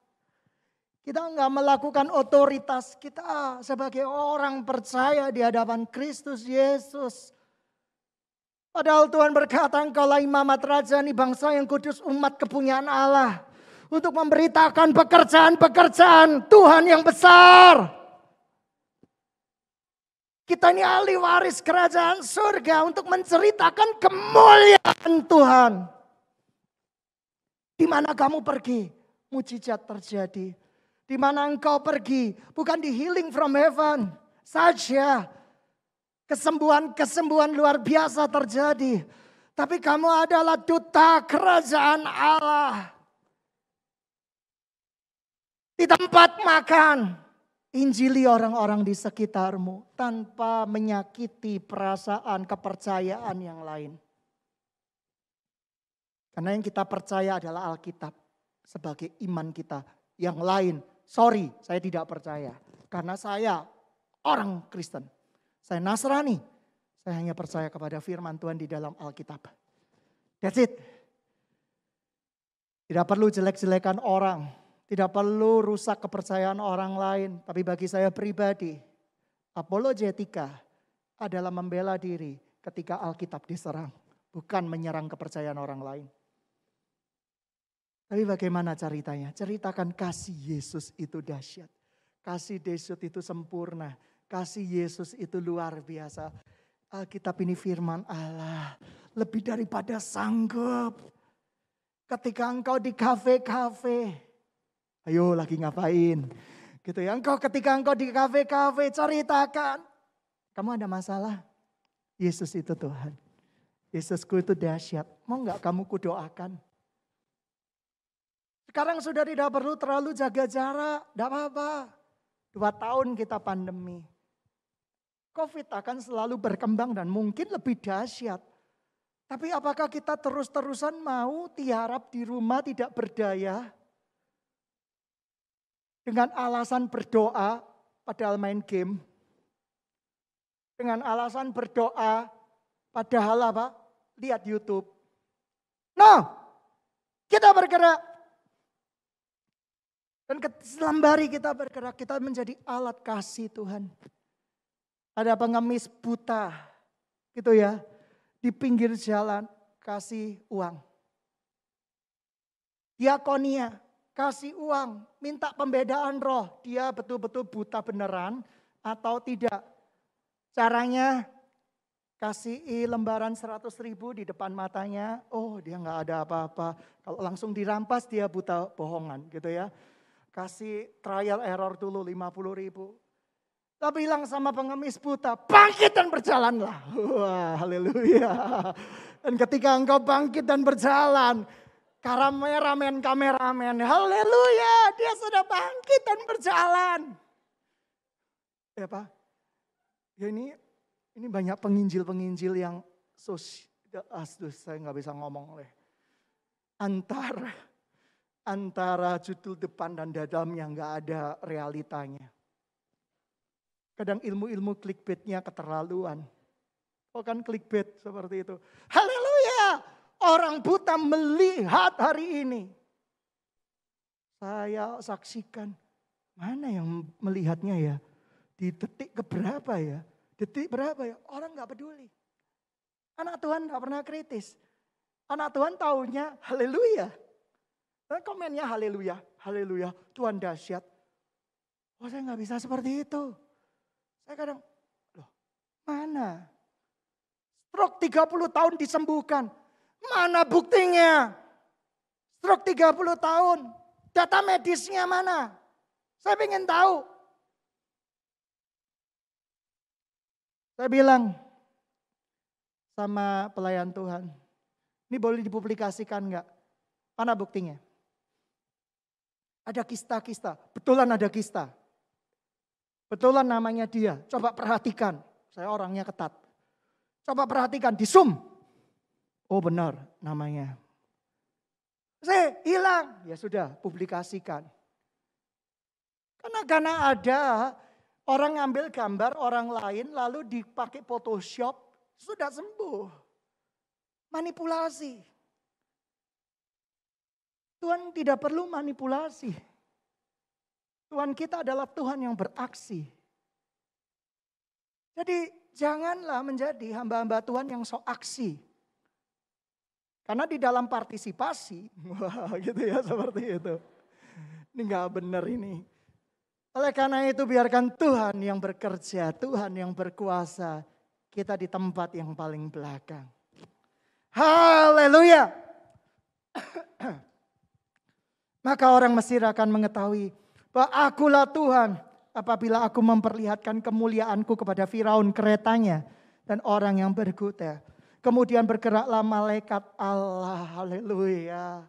Kita enggak melakukan otoritas kita sebagai orang percaya di hadapan Kristus Yesus. Padahal Tuhan berkata, engkaulah imamat rajani bangsa yang kudus umat kepunyaan Allah. Untuk memberitakan pekerjaan-pekerjaan Tuhan yang besar. Kita ini ahli waris kerajaan surga untuk menceritakan kemuliaan Tuhan. Di mana kamu pergi, mujizat terjadi. Di mana engkau pergi, bukan di healing from heaven saja. Kesembuhan-kesembuhan luar biasa terjadi. Tapi kamu adalah duta kerajaan Allah. Di tempat makan, injili orang-orang di sekitarmu tanpa menyakiti perasaan, kepercayaan yang lain. Karena yang kita percaya adalah Alkitab sebagai iman kita. Yang lain, sorry, saya tidak percaya. Karena saya orang Kristen. Saya Nasrani. Saya hanya percaya kepada firman Tuhan di dalam Alkitab. That's it. Tidak perlu jelek-jelekan orang. Tidak perlu rusak kepercayaan orang lain. Tapi bagi saya pribadi, apologetika adalah membela diri ketika Alkitab diserang. Bukan menyerang kepercayaan orang lain. Tapi bagaimana ceritanya? Ceritakan kasih Yesus itu dahsyat. Kasih Yesus itu sempurna. Kasih Yesus itu luar biasa. Alkitab ini firman Allah. Lebih daripada sanggup. Ketika engkau di kafe-kafe. Ayo lagi ngapain? Gitu ya. Ketika engkau di kafe-kafe ceritakan. Kamu ada masalah? Yesus itu Tuhan. Yesusku itu dahsyat. Mau gak kamu kudoakan? Sekarang sudah tidak perlu terlalu jaga jarak. Tidak apa-apa. 2 tahun kita pandemi. COVID akan selalu berkembang dan mungkin lebih dahsyat. Tapi apakah kita terus-terusan mau tiarap di rumah tidak berdaya? Dengan alasan berdoa padahal main game. Dengan alasan berdoa padahal apa? Lihat YouTube. No, kita bergerak. Dan selambari kita bergerak, kita menjadi alat kasih Tuhan. Ada pengemis buta, gitu ya, di pinggir jalan kasih uang. Diakonia, kasih uang, minta pembedaan roh. Dia betul-betul buta beneran atau tidak. Caranya kasih lembaran 100.000 di depan matanya. Oh, dia nggak ada apa-apa. Kalau langsung dirampas dia buta bohongan gitu ya. Kasih trial error dulu 50.000. Tapi bilang sama pengemis buta, bangkit dan berjalanlah. Wah, haleluya. Dan ketika engkau bangkit dan berjalan, kameramen, haleluya, dia sudah bangkit dan berjalan. Ya Pak, ya ini banyak penginjil yang saya nggak bisa ngomong oleh. Antara judul depan dan dalamnya nggak ada realitanya. Kadang ilmu-ilmu clickbaitnya keterlaluan. Oh kan clickbait seperti itu. Haleluya, orang buta melihat hari ini. Saya saksikan, mana yang melihatnya ya? Di detik keberapa ya? Detik berapa ya? Orang gak peduli. Anak Tuhan gak pernah kritis. Anak Tuhan taunya haleluya. Dan komennya haleluya, haleluya, Tuhan dahsyat. Oh saya gak bisa seperti itu. Saya kadang, loh mana? Stroke 30 tahun disembuhkan. Mana buktinya? Stroke 30 tahun. Data medisnya mana? Saya ingin tahu. Saya bilang sama pelayan Tuhan, ini boleh dipublikasikan enggak? Mana buktinya? Ada kista-kista, betulan ada kista. Betulan namanya dia, coba perhatikan. Saya orangnya ketat. Coba perhatikan, di zoom. Oh benar namanya. Saya hilang, ya sudah publikasikan. Karena ada orang ngambil gambar orang lain lalu dipakai Photoshop, sudah sembuh. Manipulasi. Tuhan tidak perlu manipulasi. Tuhan kita adalah Tuhan yang beraksi. Jadi janganlah menjadi hamba-hamba Tuhan yang sok aksi. Karena di dalam partisipasi, wah gitu ya seperti itu. Ini gak benar ini. Oleh karena itu biarkan Tuhan yang bekerja, Tuhan yang berkuasa. Kita di tempat yang paling belakang. Haleluya. Maka orang Mesir akan mengetahui bahwa akulah Tuhan apabila aku memperlihatkan kemuliaanku kepada Firaun keretanya dan orang yang berkuda. Kemudian bergeraklah malaikat Allah. Haleluya.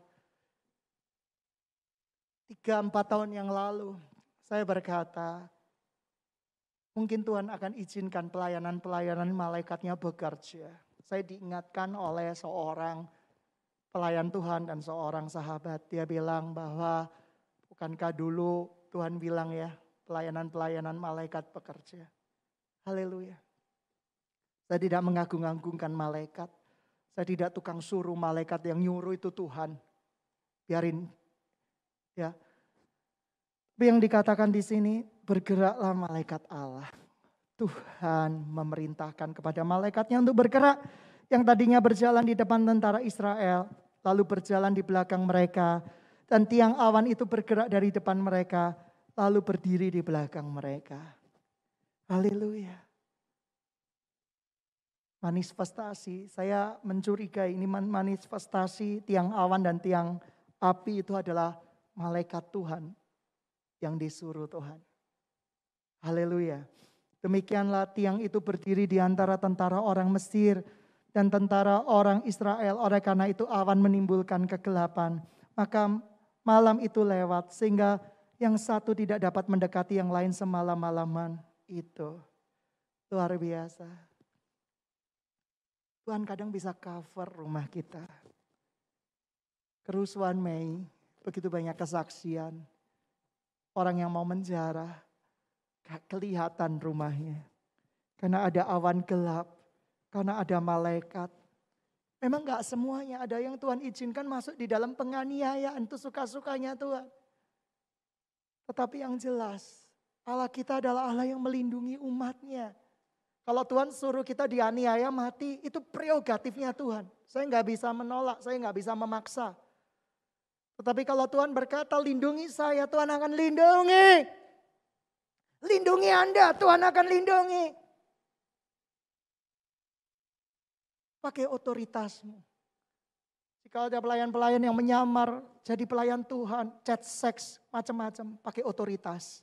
3-4 tahun yang lalu saya berkata, mungkin Tuhan akan izinkan pelayanan-pelayanan malaikatnya bekerja. Saya diingatkan oleh seorang pelayan Tuhan dan seorang sahabat. Dia bilang bahwa bukankah dulu Tuhan bilang ya, pelayanan-pelayanan malaikat bekerja. Haleluya. Saya tidak mengagung-agungkan malaikat. Saya tidak tukang suruh malaikat, yang nyuruh itu Tuhan. Biarin ya. Tapi yang dikatakan di sini, bergeraklah malaikat Allah. Tuhan memerintahkan kepada malaikatnya untuk bergerak. Yang tadinya berjalan di depan tentara Israel, lalu berjalan di belakang mereka. Dan tiang awan itu bergerak dari depan mereka, lalu berdiri di belakang mereka. Haleluya. Manifestasi, saya mencurigai ini manifestasi tiang awan dan tiang api itu adalah malaikat Tuhan yang disuruh Tuhan. Haleluya. Demikianlah tiang itu berdiri di antara tentara orang Mesir dan tentara orang Israel. Oleh karena itu awan menimbulkan kegelapan. Maka malam itu lewat sehingga yang satu tidak dapat mendekati yang lain semalam-malaman itu. Luar biasa. Tuhan kadang bisa cover rumah kita. Kerusuhan Mei, begitu banyak kesaksian. Orang yang mau menjarah, gak kelihatan rumahnya. Karena ada awan gelap, karena ada malaikat. Memang gak semuanya, ada yang Tuhan izinkan masuk di dalam penganiayaan, itu suka-sukanya Tuhan. Tetapi yang jelas, Allah kita adalah Allah yang melindungi umatnya. Kalau Tuhan suruh kita dianiaya mati, itu prerogatifnya Tuhan. Saya gak bisa menolak, saya gak bisa memaksa. Tetapi kalau Tuhan berkata lindungi saya, Tuhan akan lindungi. Lindungi Anda, Tuhan akan lindungi. Pakai otoritasmu. Jika ada pelayan-pelayan yang menyamar jadi pelayan Tuhan, chat seks, macam-macam, pakai otoritas.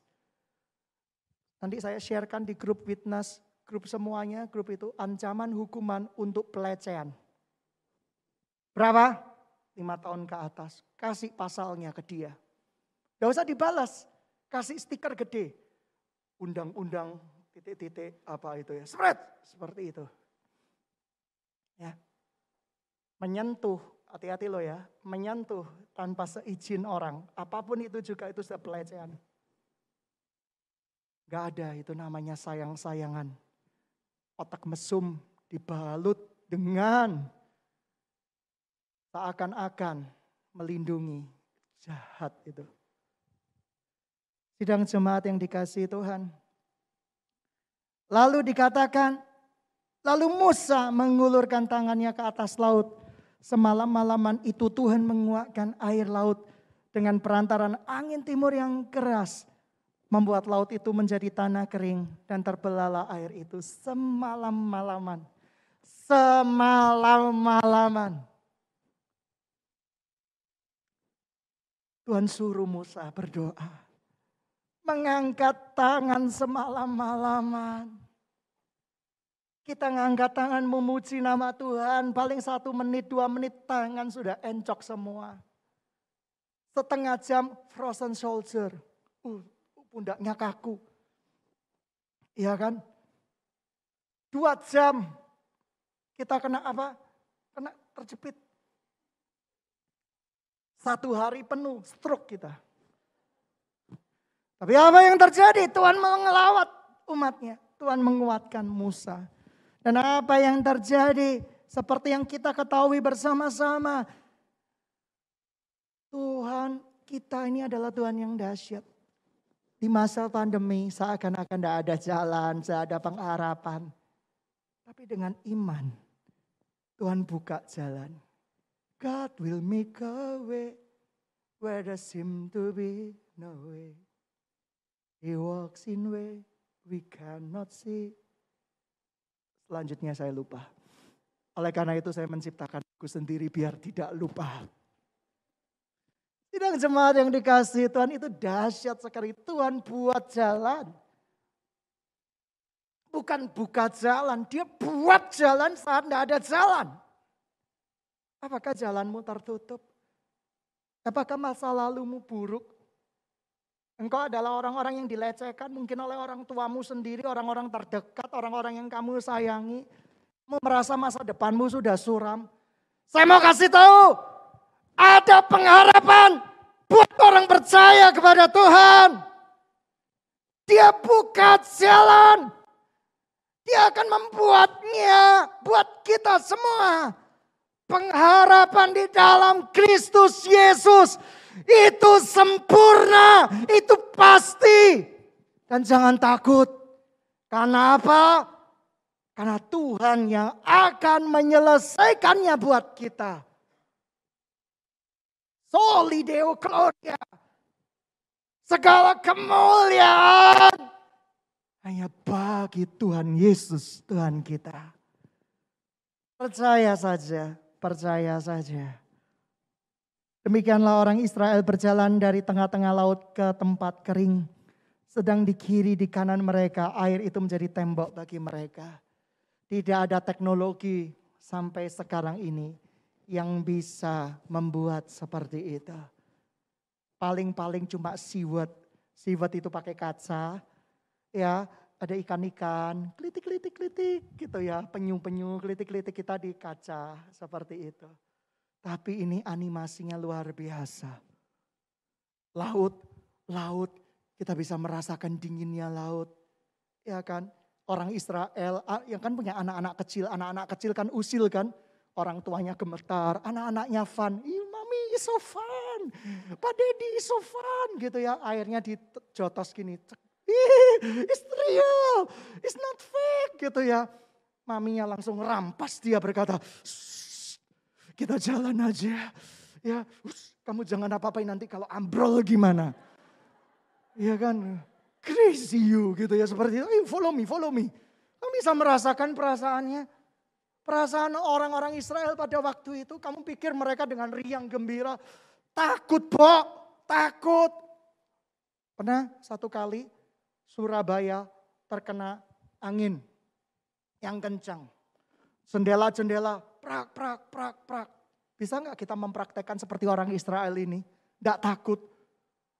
Nanti saya sharekan di grup witness, grup semuanya, grup itu ancaman hukuman untuk pelecehan. Berapa? 5 tahun ke atas. Kasih pasalnya ke dia. Gak usah dibalas. Kasih stiker gede. Undang-undang titik-titik apa itu ya. Spread. Seperti itu. Ya. Menyentuh. Hati-hati loh ya. Menyentuh tanpa seizin orang. Apapun itu juga itu sudah pelecehan. Gak ada itu namanya sayang-sayangan. Otak mesum dibalut dengan seakan-akan melindungi, jahat itu. Sidang jemaat yang dikasihi Tuhan. Lalu dikatakan, lalu Musa mengulurkan tangannya ke atas laut. Semalam-malaman itu Tuhan menguakkan air laut dengan perantaran angin timur yang keras. Membuat laut itu menjadi tanah kering dan terbelahlah air itu semalam-malaman. Semalam-malaman. Tuhan suruh Musa berdoa. Mengangkat tangan semalam-malaman. Kita ngangkat tangan memuji nama Tuhan. Paling 1 menit, 2 menit tangan sudah encok semua. Setengah jam frozen shoulder. Pundaknya kaku. Iya kan? 2 jam. Kita kena apa? Kena terjepit. 1 hari penuh stroke kita. Tapi apa yang terjadi? Tuhan mengelawat umatnya. Tuhan menguatkan Musa. Dan apa yang terjadi? Seperti yang kita ketahui bersama-sama. Tuhan kita ini adalah Tuhan yang dahsyat. Di masa pandemi seakan-akan tidak ada jalan, tidak ada pengharapan. Tapi dengan iman Tuhan buka jalan. God will make a way where there seem to be no way. He walks in way we cannot see. Selanjutnya saya lupa. Oleh karena itu saya menciptakan lagu sendiri biar tidak lupa. Sidang jemaat yang dikasihi Tuhan itu dahsyat sekali. Tuhan buat jalan. Bukan buka jalan, dia buat jalan saat tidak ada jalan. Apakah jalanmu tertutup? Apakah masa lalumu buruk? Engkau adalah orang-orang yang dilecehkan mungkin oleh orang tuamu sendiri, orang-orang terdekat, orang-orang yang kamu sayangi. Kamu merasa masa depanmu sudah suram. Saya mau kasih tahu, ada pengharapan buat orang percaya kepada Tuhan. Dia buka jalan. Dia akan membuatnya buat kita semua. Pengharapan di dalam Kristus Yesus itu sempurna, itu pasti. Dan jangan takut. Karena apa? Karena Tuhan yang akan menyelesaikannya buat kita. Soli Deo Gloria. Segala kemuliaan hanya bagi Tuhan Yesus, Tuhan kita. Percaya saja. Percaya saja. Demikianlah orang Israel berjalan dari tengah-tengah laut ke tempat kering. Sedang di kiri di kanan mereka air itu menjadi tembok bagi mereka. Tidak ada teknologi sampai sekarang ini yang bisa membuat seperti itu. Paling-paling cuma siwet. Siwet itu pakai kaca. Ya, ada ikan-ikan, klitik-klitik-klitik gitu ya. Penyu-penyu, klitik-klitik kita di kaca seperti itu. Tapi ini animasinya luar biasa. Laut, kita bisa merasakan dinginnya laut. Ya kan, orang Israel yang kan punya anak-anak kecil kan usil kan. Orang tuanya gemetar, anak-anaknya fun. Mami is so fun, Pak Daddy is so fun gitu ya. Airnya dijotos gini, it's real, it's not fake gitu ya. Maminya langsung rampas dia berkata, kita jalan aja. Ya, kamu jangan apa-apain nanti kalau ambrol gimana. Iya kan, crazy you gitu ya seperti itu. Ayo follow me, follow me. Kamu bisa merasakan perasaannya. Perasaan orang-orang Israel pada waktu itu, kamu pikir mereka dengan riang gembira. Takut, takut. Pernah satu kali Surabaya terkena angin yang kencang. Jendela-jendela prak, prak, prak, prak. Bisa nggak kita mempraktekkan seperti orang Israel ini? Nggak takut,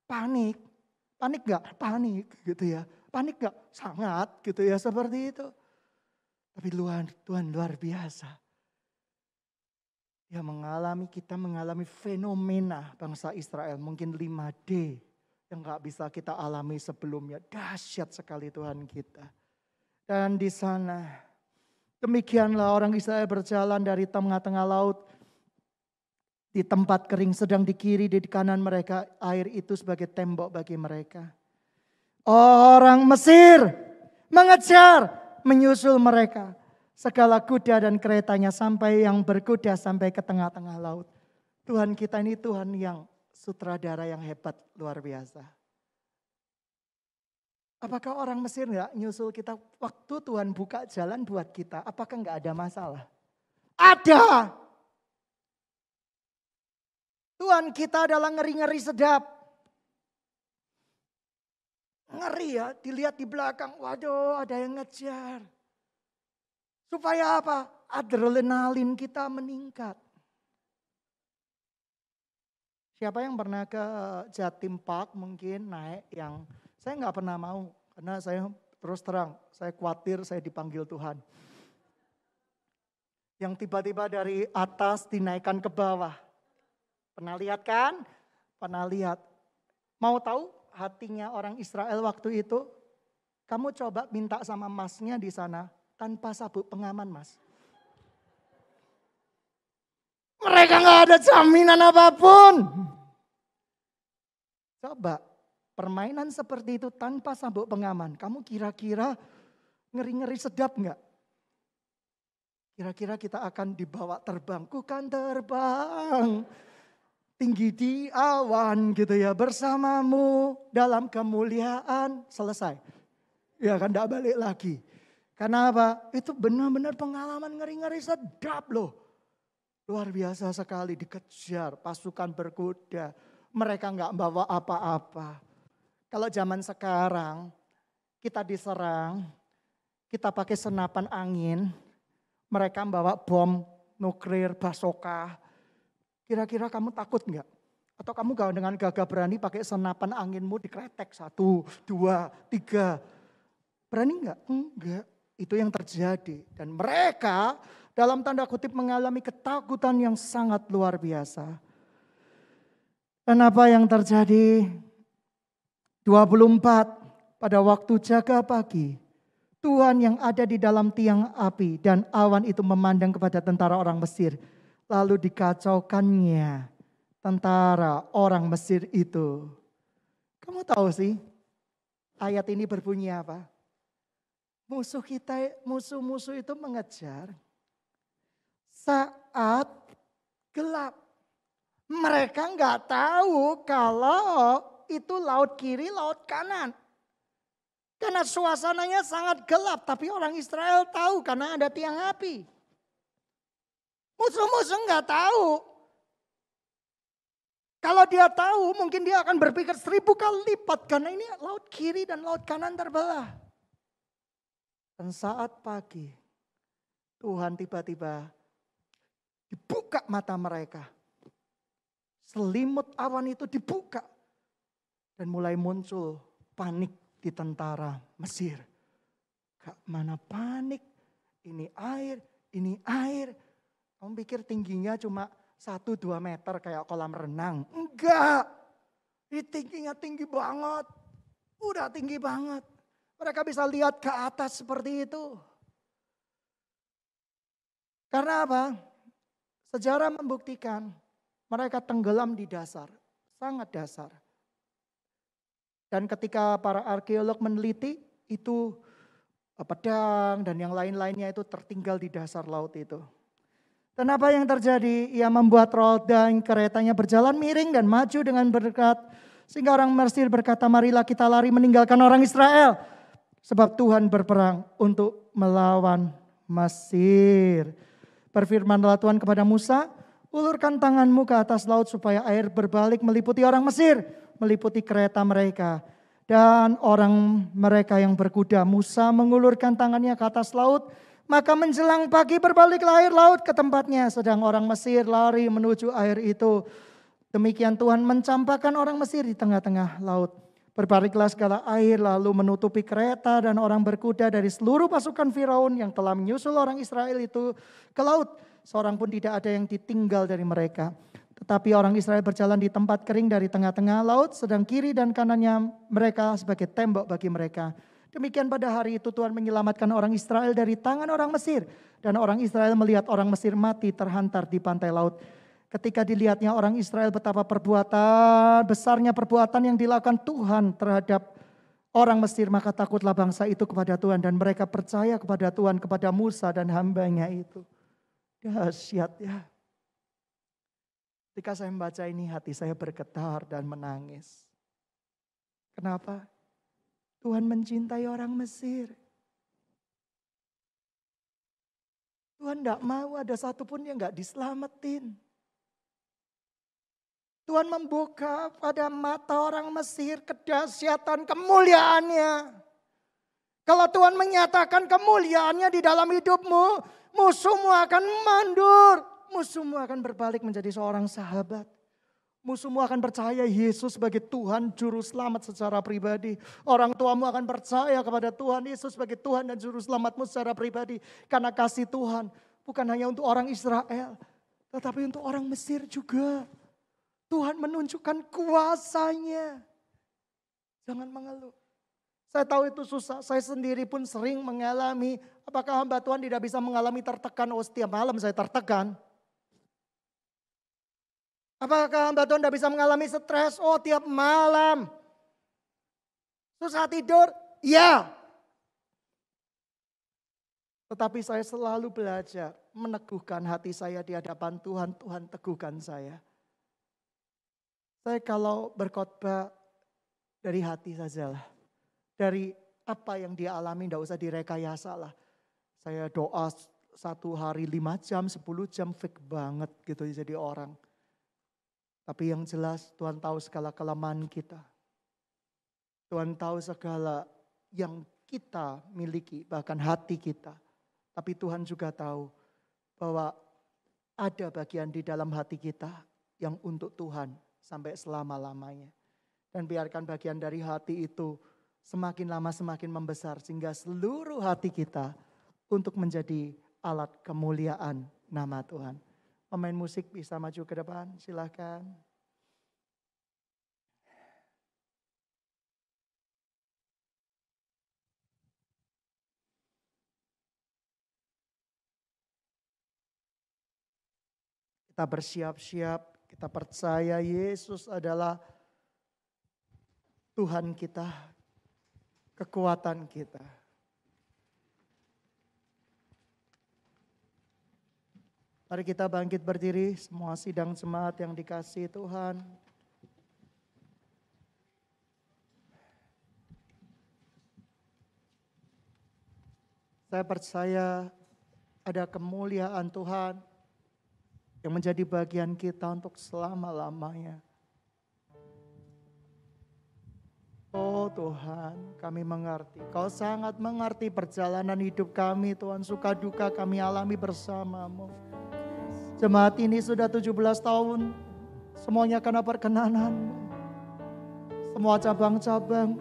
panik. Panik nggak? Panik gitu ya. Panik nggak? Sangat gitu ya seperti itu. Tapi Tuhan luar biasa. Kita mengalami fenomena bangsa Israel. Mungkin 5D yang nggak bisa kita alami sebelumnya. Dahsyat sekali Tuhan kita. Dan di sana demikianlah orang Israel berjalan dari tengah-tengah laut. Di tempat kering sedang di kiri, di kanan mereka. Air itu sebagai tembok bagi mereka. Orang Mesir mengejar, menyusul mereka. Segala kuda dan keretanya sampai yang berkuda sampai ke tengah-tengah laut. Tuhan kita ini Tuhan yang sutradara yang hebat, luar biasa. Apakah orang Mesir nggak nyusul kita waktu Tuhan buka jalan buat kita? Apakah nggak ada masalah? Ada. Tuhan kita adalah ngeri-ngeri sedap. Ngeri ya, dilihat di belakang, waduh ada yang ngejar. Supaya apa? Adrenalin kita meningkat. Siapa yang pernah ke Jatim Park mungkin naik yang saya nggak pernah mau. Karena saya terus terang, saya khawatir saya dipanggil Tuhan. Yang tiba-tiba dari atas dinaikkan ke bawah. Pernah lihat kan? Pernah lihat. Mau tahu hatinya orang Israel waktu itu? Kamu coba minta sama masnya di sana tanpa sabuk pengaman, mas. Mereka nggak ada jaminan apapun. Coba permainan seperti itu tanpa sabuk pengaman. Kamu kira-kira ngeri-ngeri sedap nggak? Kira-kira kita akan dibawa terbang. Ku kan terbang tinggi di awan gitu ya, bersamamu dalam kemuliaan. Selesai. Ya kan, tidak balik lagi. Karena apa? Itu benar-benar pengalaman ngeri-ngeri sedap loh. Luar biasa sekali, dikejar pasukan berkuda. Mereka nggak bawa apa-apa. Kalau zaman sekarang kita diserang, kita pakai senapan angin. Mereka bawa bom nuklir, bazooka. Kira-kira kamu takut enggak? Atau kamu dengan gagah berani pakai senapan anginmu dikretek 1, 2, 3. Berani enggak? Enggak. Itu yang terjadi. Dan mereka dalam tanda kutip mengalami ketakutan yang sangat luar biasa. Dan apa yang terjadi? 24 pada waktu jaga pagi. Tuhan yang ada di dalam tiang api dan awan itu memandang kepada tentara orang Mesir. Lalu dikacaukannya tentara orang Mesir itu. Kamu tahu sih ayat ini berbunyi apa? Musuh-musuh itu mengejar saat gelap. Mereka nggak tahu kalau itu laut kiri, laut kanan. Karena suasananya sangat gelap, tapi orang Israel tahu karena ada tiang api. Musuh-musuh nggak tahu. Kalau dia tahu mungkin dia akan berpikir 1000 kali lipat. Karena ini laut kiri dan laut kanan terbelah. Dan saat pagi Tuhan tiba-tiba dibuka mata mereka. Selimut awan itu dibuka. Dan mulai muncul panik di tentara Mesir. Gak mana panik. Ini air, ini air. Kamu pikir tingginya cuma 1-2 meter kayak kolam renang? Enggak. Ini tingginya tinggi banget. Udah tinggi banget. Mereka bisa lihat ke atas seperti itu. Karena apa? Sejarah membuktikan mereka tenggelam di dasar. Sangat dasar. Dan ketika para arkeolog meneliti itu pedang dan yang lain-lainnya itu tertinggal di dasar laut itu. Dan apa yang terjadi? Ia membuat roda keretanya berjalan miring dan maju dengan berdekat. Sehingga orang Mesir berkata, marilah kita lari meninggalkan orang Israel. Sebab Tuhan berperang untuk melawan Mesir. Berfirmanlah Tuhan kepada Musa, ulurkan tanganmu ke atas laut supaya air berbalik meliputi orang Mesir. Meliputi kereta mereka. Dan orang mereka yang berkuda, Musa mengulurkan tangannya ke atas laut, maka menjelang pagi berbaliklah air laut ke tempatnya, sedang orang Mesir lari menuju air itu. Demikian Tuhan mencampakkan orang Mesir di tengah-tengah laut. Berbaliklah segala air lalu menutupi kereta dan orang berkuda dari seluruh pasukan Firaun yang telah menyusul orang Israel itu ke laut. Seorang pun tidak ada yang ditinggal dari mereka. Tetapi orang Israel berjalan di tempat kering dari tengah-tengah laut, sedang kiri dan kanannya mereka sebagai tembok bagi mereka. Demikian pada hari itu Tuhan menyelamatkan orang Israel dari tangan orang Mesir. Dan orang Israel melihat orang Mesir mati terhantar di pantai laut. Ketika dilihatnya orang Israel betapa besarnya perbuatan yang dilakukan Tuhan terhadap orang Mesir, maka takutlah bangsa itu kepada Tuhan. Dan mereka percaya kepada Tuhan, kepada Musa dan hambanya itu. Dahsyat ya. Ketika saya membaca ini hati saya bergetar dan menangis. Kenapa? Tuhan mencintai orang Mesir. Tuhan tidak mau ada satupun yang gak diselamatin. Tuhan membuka pada mata orang Mesir kedahsyatan kemuliaannya. Kalau Tuhan menyatakan kemuliaannya di dalam hidupmu, musuhmu akan mandur. Musuhmu akan berbalik menjadi seorang sahabat. Musuhmu akan percaya Yesus sebagai Tuhan Juru Selamat secara pribadi. Orang tuamu akan percaya kepada Tuhan Yesus sebagai Tuhan dan Juru Selamatmu secara pribadi. Karena kasih Tuhan bukan hanya untuk orang Israel, tetapi untuk orang Mesir juga. Tuhan menunjukkan kuasanya. Jangan mengeluh. Saya tahu itu susah, saya sendiri pun sering mengalami. Apakah hamba Tuhan tidak bisa mengalami tertekan? Oh, setiap malam saya tertekan. Apakah hamba Tuhan tidak bisa mengalami stres? Oh, tiap malam. Susah tidur? Ya. Tetapi saya selalu belajar meneguhkan hati saya di hadapan Tuhan. Tuhan teguhkan saya. Saya kalau berkhotbah dari hati sajalah. Dari apa yang dia alami tidak usah direkayasa lah. Saya doa 1 hari 5 jam, 10 jam fake banget gitu jadi orang. Tapi yang jelas Tuhan tahu segala kelemahan kita. Tuhan tahu segala yang kita miliki, bahkan hati kita. Tapi Tuhan juga tahu bahwa ada bagian di dalam hati kita yang untuk Tuhan sampai selama-lamanya. Dan biarkan bagian dari hati itu semakin lama semakin membesar sehingga seluruh hati kita untuk menjadi alat kemuliaan nama Tuhan. Pemain musik bisa maju ke depan, silakan. Kita bersiap-siap, kita percaya Yesus adalah Tuhan kita, kekuatan kita. Mari kita bangkit berdiri, semua sidang jemaat yang dikasihi Tuhan. Saya percaya ada kemuliaan Tuhan yang menjadi bagian kita untuk selama-lamanya. Oh Tuhan, kami mengerti. Kau sangat mengerti perjalanan hidup kami Tuhan. Suka duka kami alami bersamamu. Jemaat ini sudah 17 tahun. Semuanya karena perkenanan-Mu. Semua cabang-cabang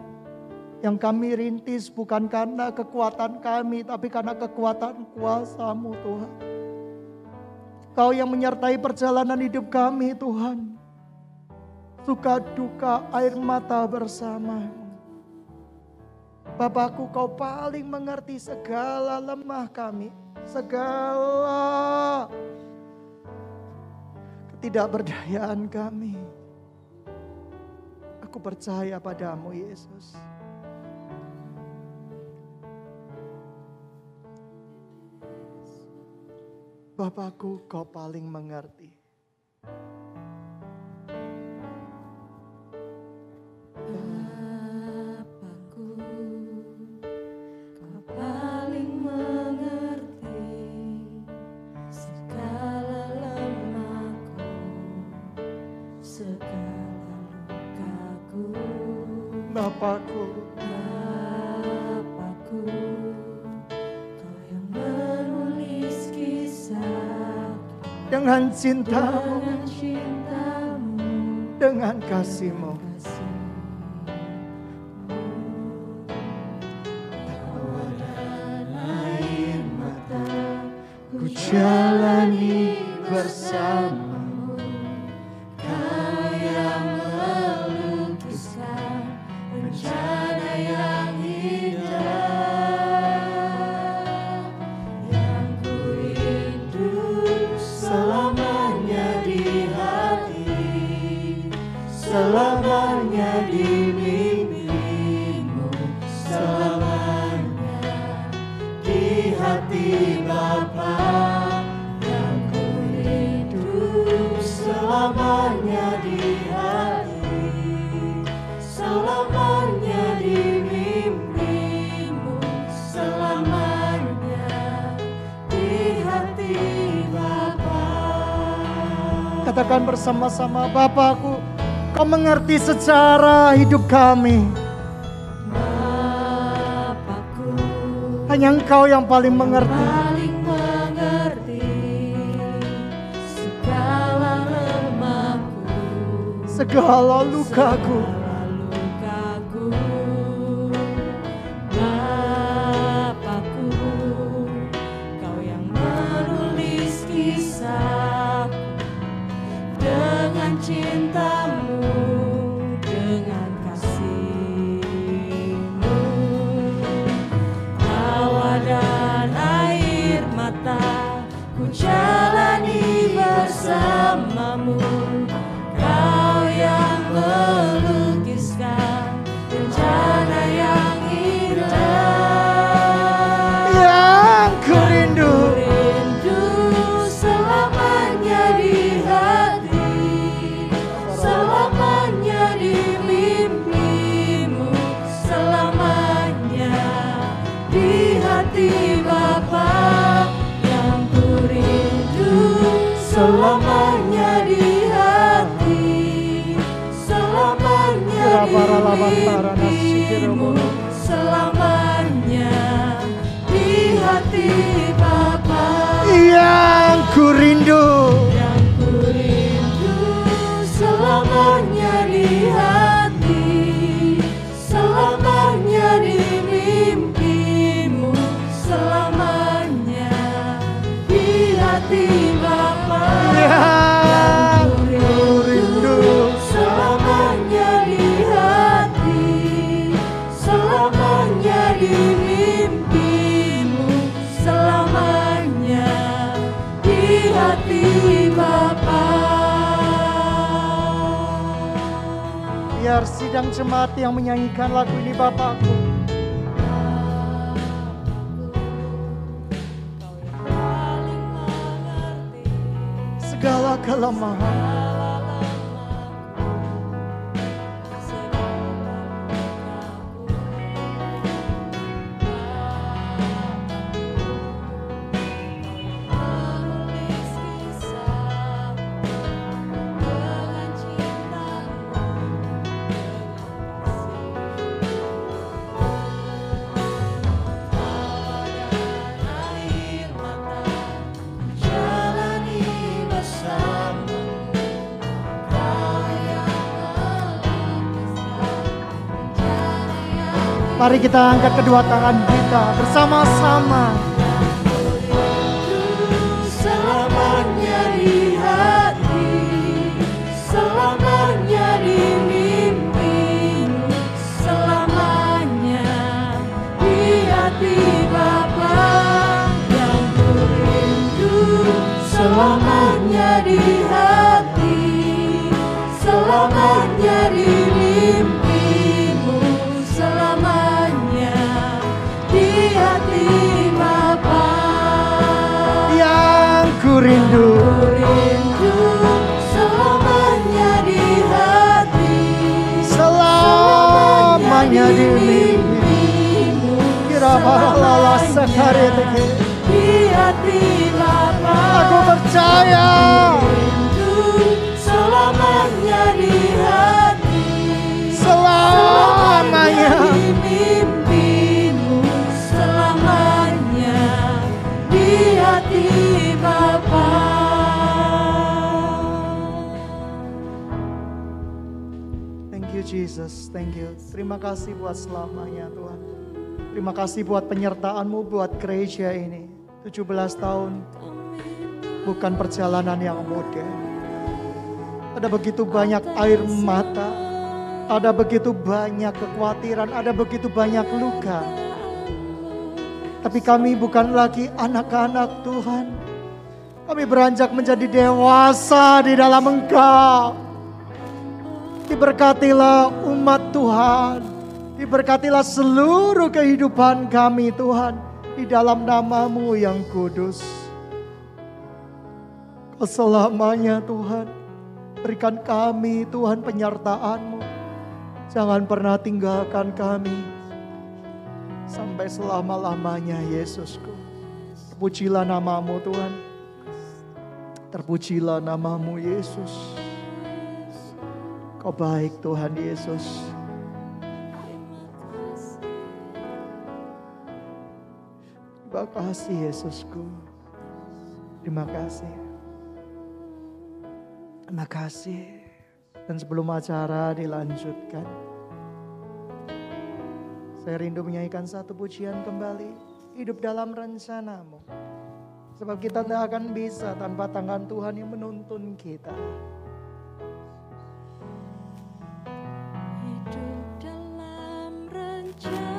yang kami rintis bukan karena kekuatan kami, tapi karena kekuatan kuasa-Mu Tuhan. Kau yang menyertai perjalanan hidup kami Tuhan. Suka duka air mata bersama. Bapakku, Kau paling mengerti segala lemah kami. Segala ketidakberdayaan kami. Aku percaya padamu Yesus. Bapakku, kau paling mengerti. Bapakku, kau paling mengerti segala lemahku, segala lukaku. Bapakku, kau yang menulis kisah dengan cintamu, dengan kasihmu. Tawa dan air mata Ku jalani bersamamu. Kau yang melukiskan rencana yang indah, yang ku rindu selamanya di hati, selamanya di mimpimu, selamanya di hati Bapa. Yang ku rindu selamanya di hati, selamanya di mimpimu, selamanya di hati Bapa. Katakan bersama-sama, Bapakku, kau mengerti secara hidup kami. Bapakku, Hanya Engkau yang paling mengerti. paling mengerti segala lemahku, Segala lukaku. lukaku. Bapakku, kau yang menulis kisahku dengan cintamu, dengan kasihmu. Tawa dan air mata ku jalani bersamamu. Kau yang melukiskan rencana yang indah, Yang ku rindu. rindu selamanya di hati, selamanya di mimpimu, selamanya di hati Bapa. Yang ku rindu selamanya di hati, selamanya di mimpimu, selamanya di hati Bapa. Yang ku rindu. Yang ku rindu selamanya di hati, selamanya di mimpimu, selamanya di hati Bapa. Yang ku rindu. Selamanya di hati, selamanya di mimpimu, selamanya di hati Bapa. Biar sidang jemaat yang menyanyikan lagu ini, Bapakku, segala kelemahan, mari kita angkat kedua tangan kita bersama-sama. Selamanya di hati, selamanya di mimpimu, selamanya di hati Bapa. Yang ku rindu selamanya di hati, selamanya di mimpimu, selamanya di hati Bapa. Ku rindu selamanya di hati, selamanya di mimpimu. Kira-kira sekali di hati Bapa. Aku percaya Selamanya di hati, selamanya di mimpimu, selamanya di hati Bapa. Thank you Jesus, thank you. Terima kasih buat selamanya Tuhan. Terima kasih buat penyertaan-Mu buat gereja ini. 17 tahun bukan perjalanan yang mudah. Ada begitu banyak air mata, ada begitu banyak kekhawatiran, ada begitu banyak luka. Tapi kami bukan lagi anak-anak Tuhan. Kami beranjak menjadi dewasa di dalam Engkau. Diberkatilah umat Tuhan. Diberkatilah seluruh kehidupan kami Tuhan. Di dalam nama-Mu yang kudus. Kau selamanya Tuhan. Berikan kami Tuhan penyertaan-Mu. Jangan pernah tinggalkan kami. Sampai selama-lamanya Yesusku. Terpujilah nama-Mu Tuhan. Terpujilah nama-Mu Yesus. Kau baik Tuhan Yesus. Terima kasih Yesusku. Terima kasih. Terima kasih. Dan sebelum acara dilanjutkan, saya rindu menyanyikan satu pujian kembali. Hidup dalam rencana-Mu. Sebab kita tidak akan bisa tanpa tangan Tuhan yang menuntun kita. Hidup dalam rencana.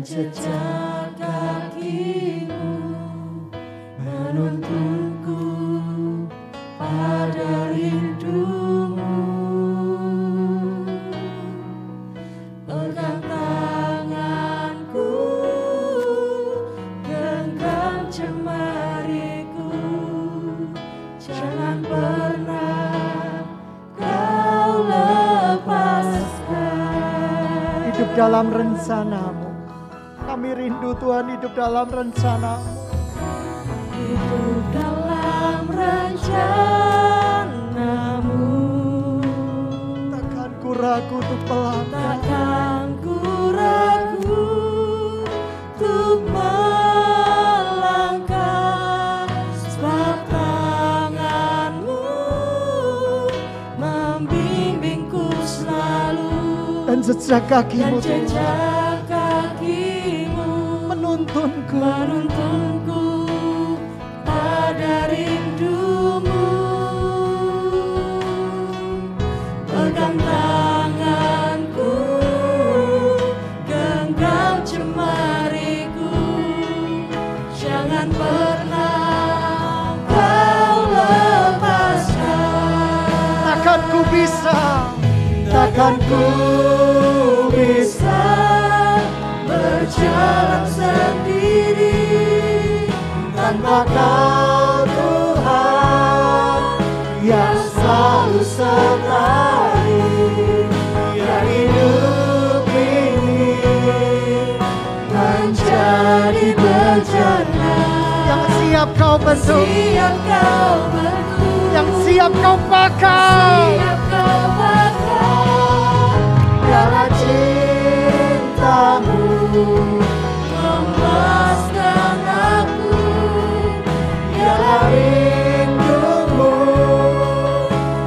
Jejak kaki-Mu menuntunku pada rindu-Mu. Pegang tanganku, genggam jemariku, jangan pernah Kau lepaskan. Hidup dalam rencana-Mu. Kami rindu Tuhan hidup dalam rencana-Mu. Hidup dalam rencana-Mu. Takkan ku ragu untuk melangkah. Takkan ku ragu untuk melangkah. Sebab tangan-Mu membimbingku selalu. Dan jejak kaki-Mu Dan Tuhan menuntunku pada rindu-Mu. Pegang tanganku, genggam jemariku, jangan pernah Kau lepaskan. takkan ku bisa berjalan sendiri tanpa Kau Tuhan yang selalu sertai. Yang hidup ini menjadi bejana yang siap Kau bentuk, siap Kau bentuk, yang siap Kau pakai. siap Kau pakai. Dalam cinta-Mu memuaskan aku, dalam rindu-Mu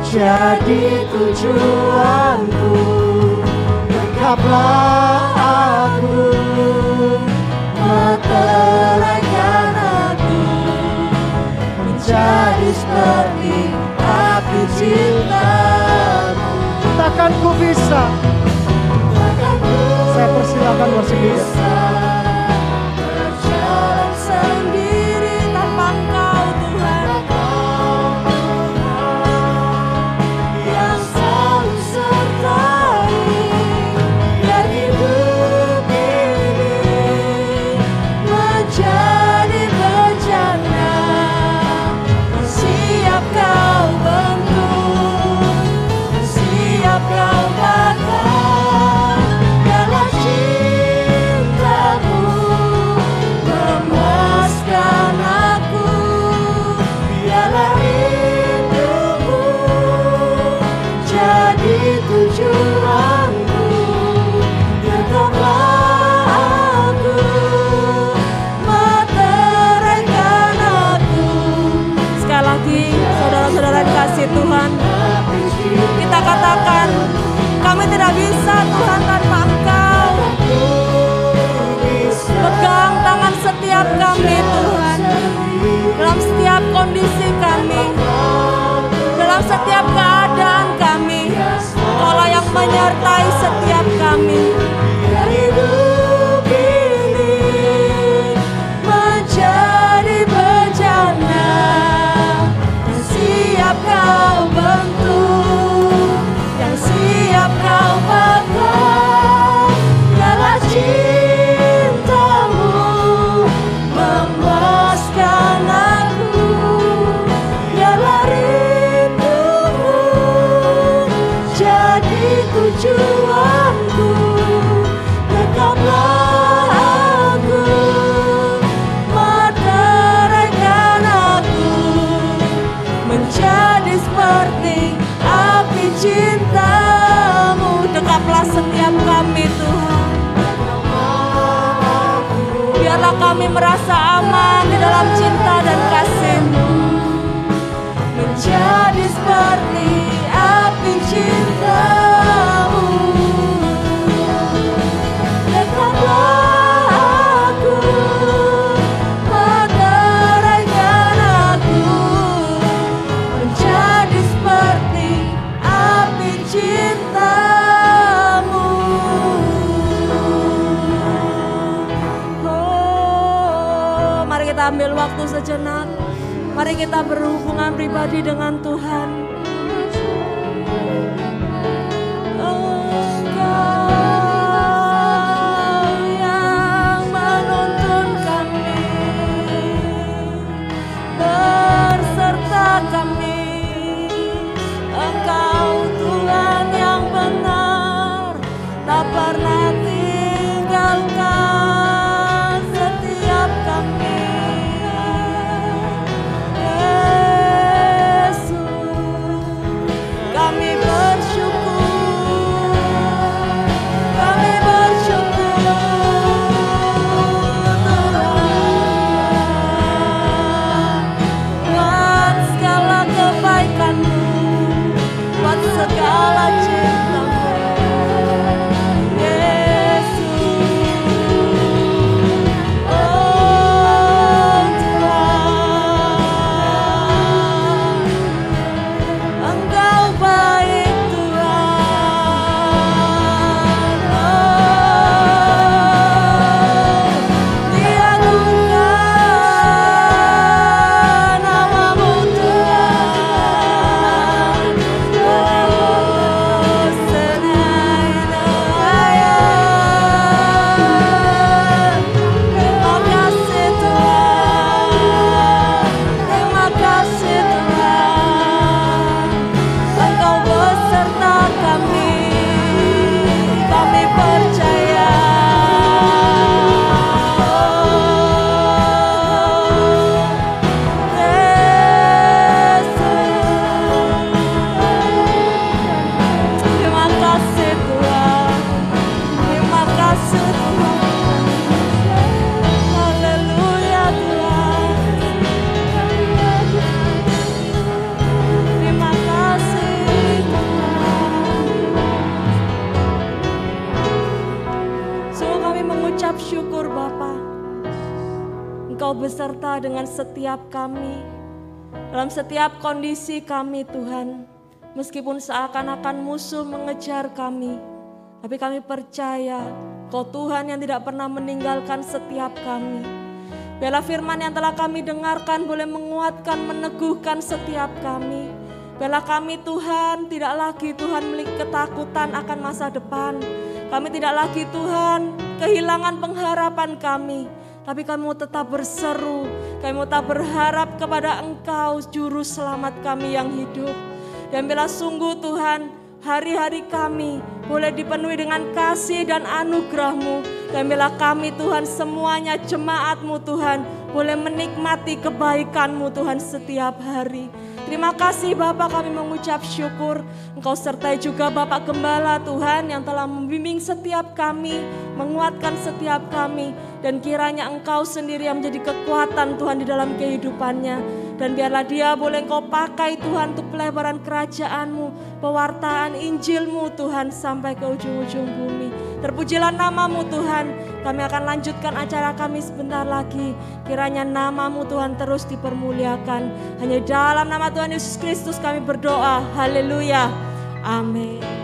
jadi tujuanku. Dekaplah aku, meteraikan aku, menjadi seperti api cinta-Mu. Takkan ku bisa. Saya persilakan worship Dia. Berjalan sendiri tanpa Engkau Tuhan, yang selalu sertai, biar hidup ini menjadi bejana. Siap Kau bentuk, siap Kau bakar, biarlah cintamu memuaskan aku, biarlah rindumu jadi tujuanku. Tetaplah aku, meteraikan aku. Sekali lagi saudara-saudara dikasih Tuhan, kita katakan kami tidak bisa Tuhan tanpa Engkau. Pegang tangan setiap kami Tuhan, dalam setiap kondisi kami, dalam setiap keadaan kami. Engkaulah yang menyertai setiap kami. Biar hidup ini menjadi bejana, yang siap Kau bentuk, yang siap Kau bakar, biarlah cintamu memuaskan aku, biarlah rindumu jadi tujuanku. Dekaplah aku, meteraikan aku, menjadi seperti api cintamu. Dekaplah setiap kami Tuhan, biarlah kami merasa aman di dalam cinta dan kasih-Mu, menjadi seperti api cintamu. Dekaplah aku, meteraikan aku, menjadi seperti api cintamu. Oh, mari kita ambil waktu sejenak. Mari kita berhubungan pribadi dengan Tuhan. Engkau yang menuntun kami, berserta kami. Engkau Tuhan yang benar, tak pernah tinggalkan setiap kami. Kami bersyukur, kami bersyukur Tuhan, buat segala kebaikan-Mu, buat segala cinta-Mu, Yesus. Oh Tuhan, Engkau baik Tuhan. Oh, diagungkan nama-Mu Tuhan. Oh, Senaina ayat. Terima kasih Tuhan, terima kasih Tuhan. Engkau beserta kami, kami percaya. Oh, Yesus. Terima kasih Tuhan, terima kasih Tuhan. Haleluya Tuhan. Terima kasih Tuhan. Sungguh kami mengucap syukur Bapa. Engkau beserta dengan setiap kami, dalam setiap kondisi kami Tuhan. Meskipun seakan-akan musuh mengejar kami, tapi kami percaya Kau Tuhan yang tidak pernah meninggalkan setiap kami. Biarlah firman yang telah kami dengarkan boleh menguatkan, meneguhkan setiap kami. Biarlah kami Tuhan tidak lagi Tuhan memiliki ketakutan akan masa depan. Kami tidak lagi Tuhan kehilangan pengharapan kami. Tapi kami mau tetap berseru, kami mau tetap berharap kepada Engkau Juru Selamat kami yang hidup. Dan bila sungguh Tuhan hari-hari kami boleh dipenuhi dengan kasih dan anugerah-Mu. Dan bila kami Tuhan semuanya jemaat-Mu Tuhan boleh menikmati kebaikan-Mu Tuhan setiap hari. Terima kasih Bapa, kami mengucap syukur. Engkau sertai juga Bapak Gembala Tuhan yang telah membimbing setiap kami, menguatkan setiap kami. Dan kiranya Engkau sendiri yang menjadi kekuatan Tuhan di dalam kehidupannya. Dan biarlah dia boleh Engkau pakai Tuhan untuk pelebaran kerajaan-Mu, pewartaan Injil-Mu Tuhan sampai ke ujung-ujung bumi. Terpujilah nama-Mu Tuhan. Kami akan lanjutkan acara kami sebentar lagi. Kiranya nama-Mu Tuhan terus dipermuliakan. Hanya dalam nama Tuhan Yesus Kristus kami berdoa. Haleluya. Amin.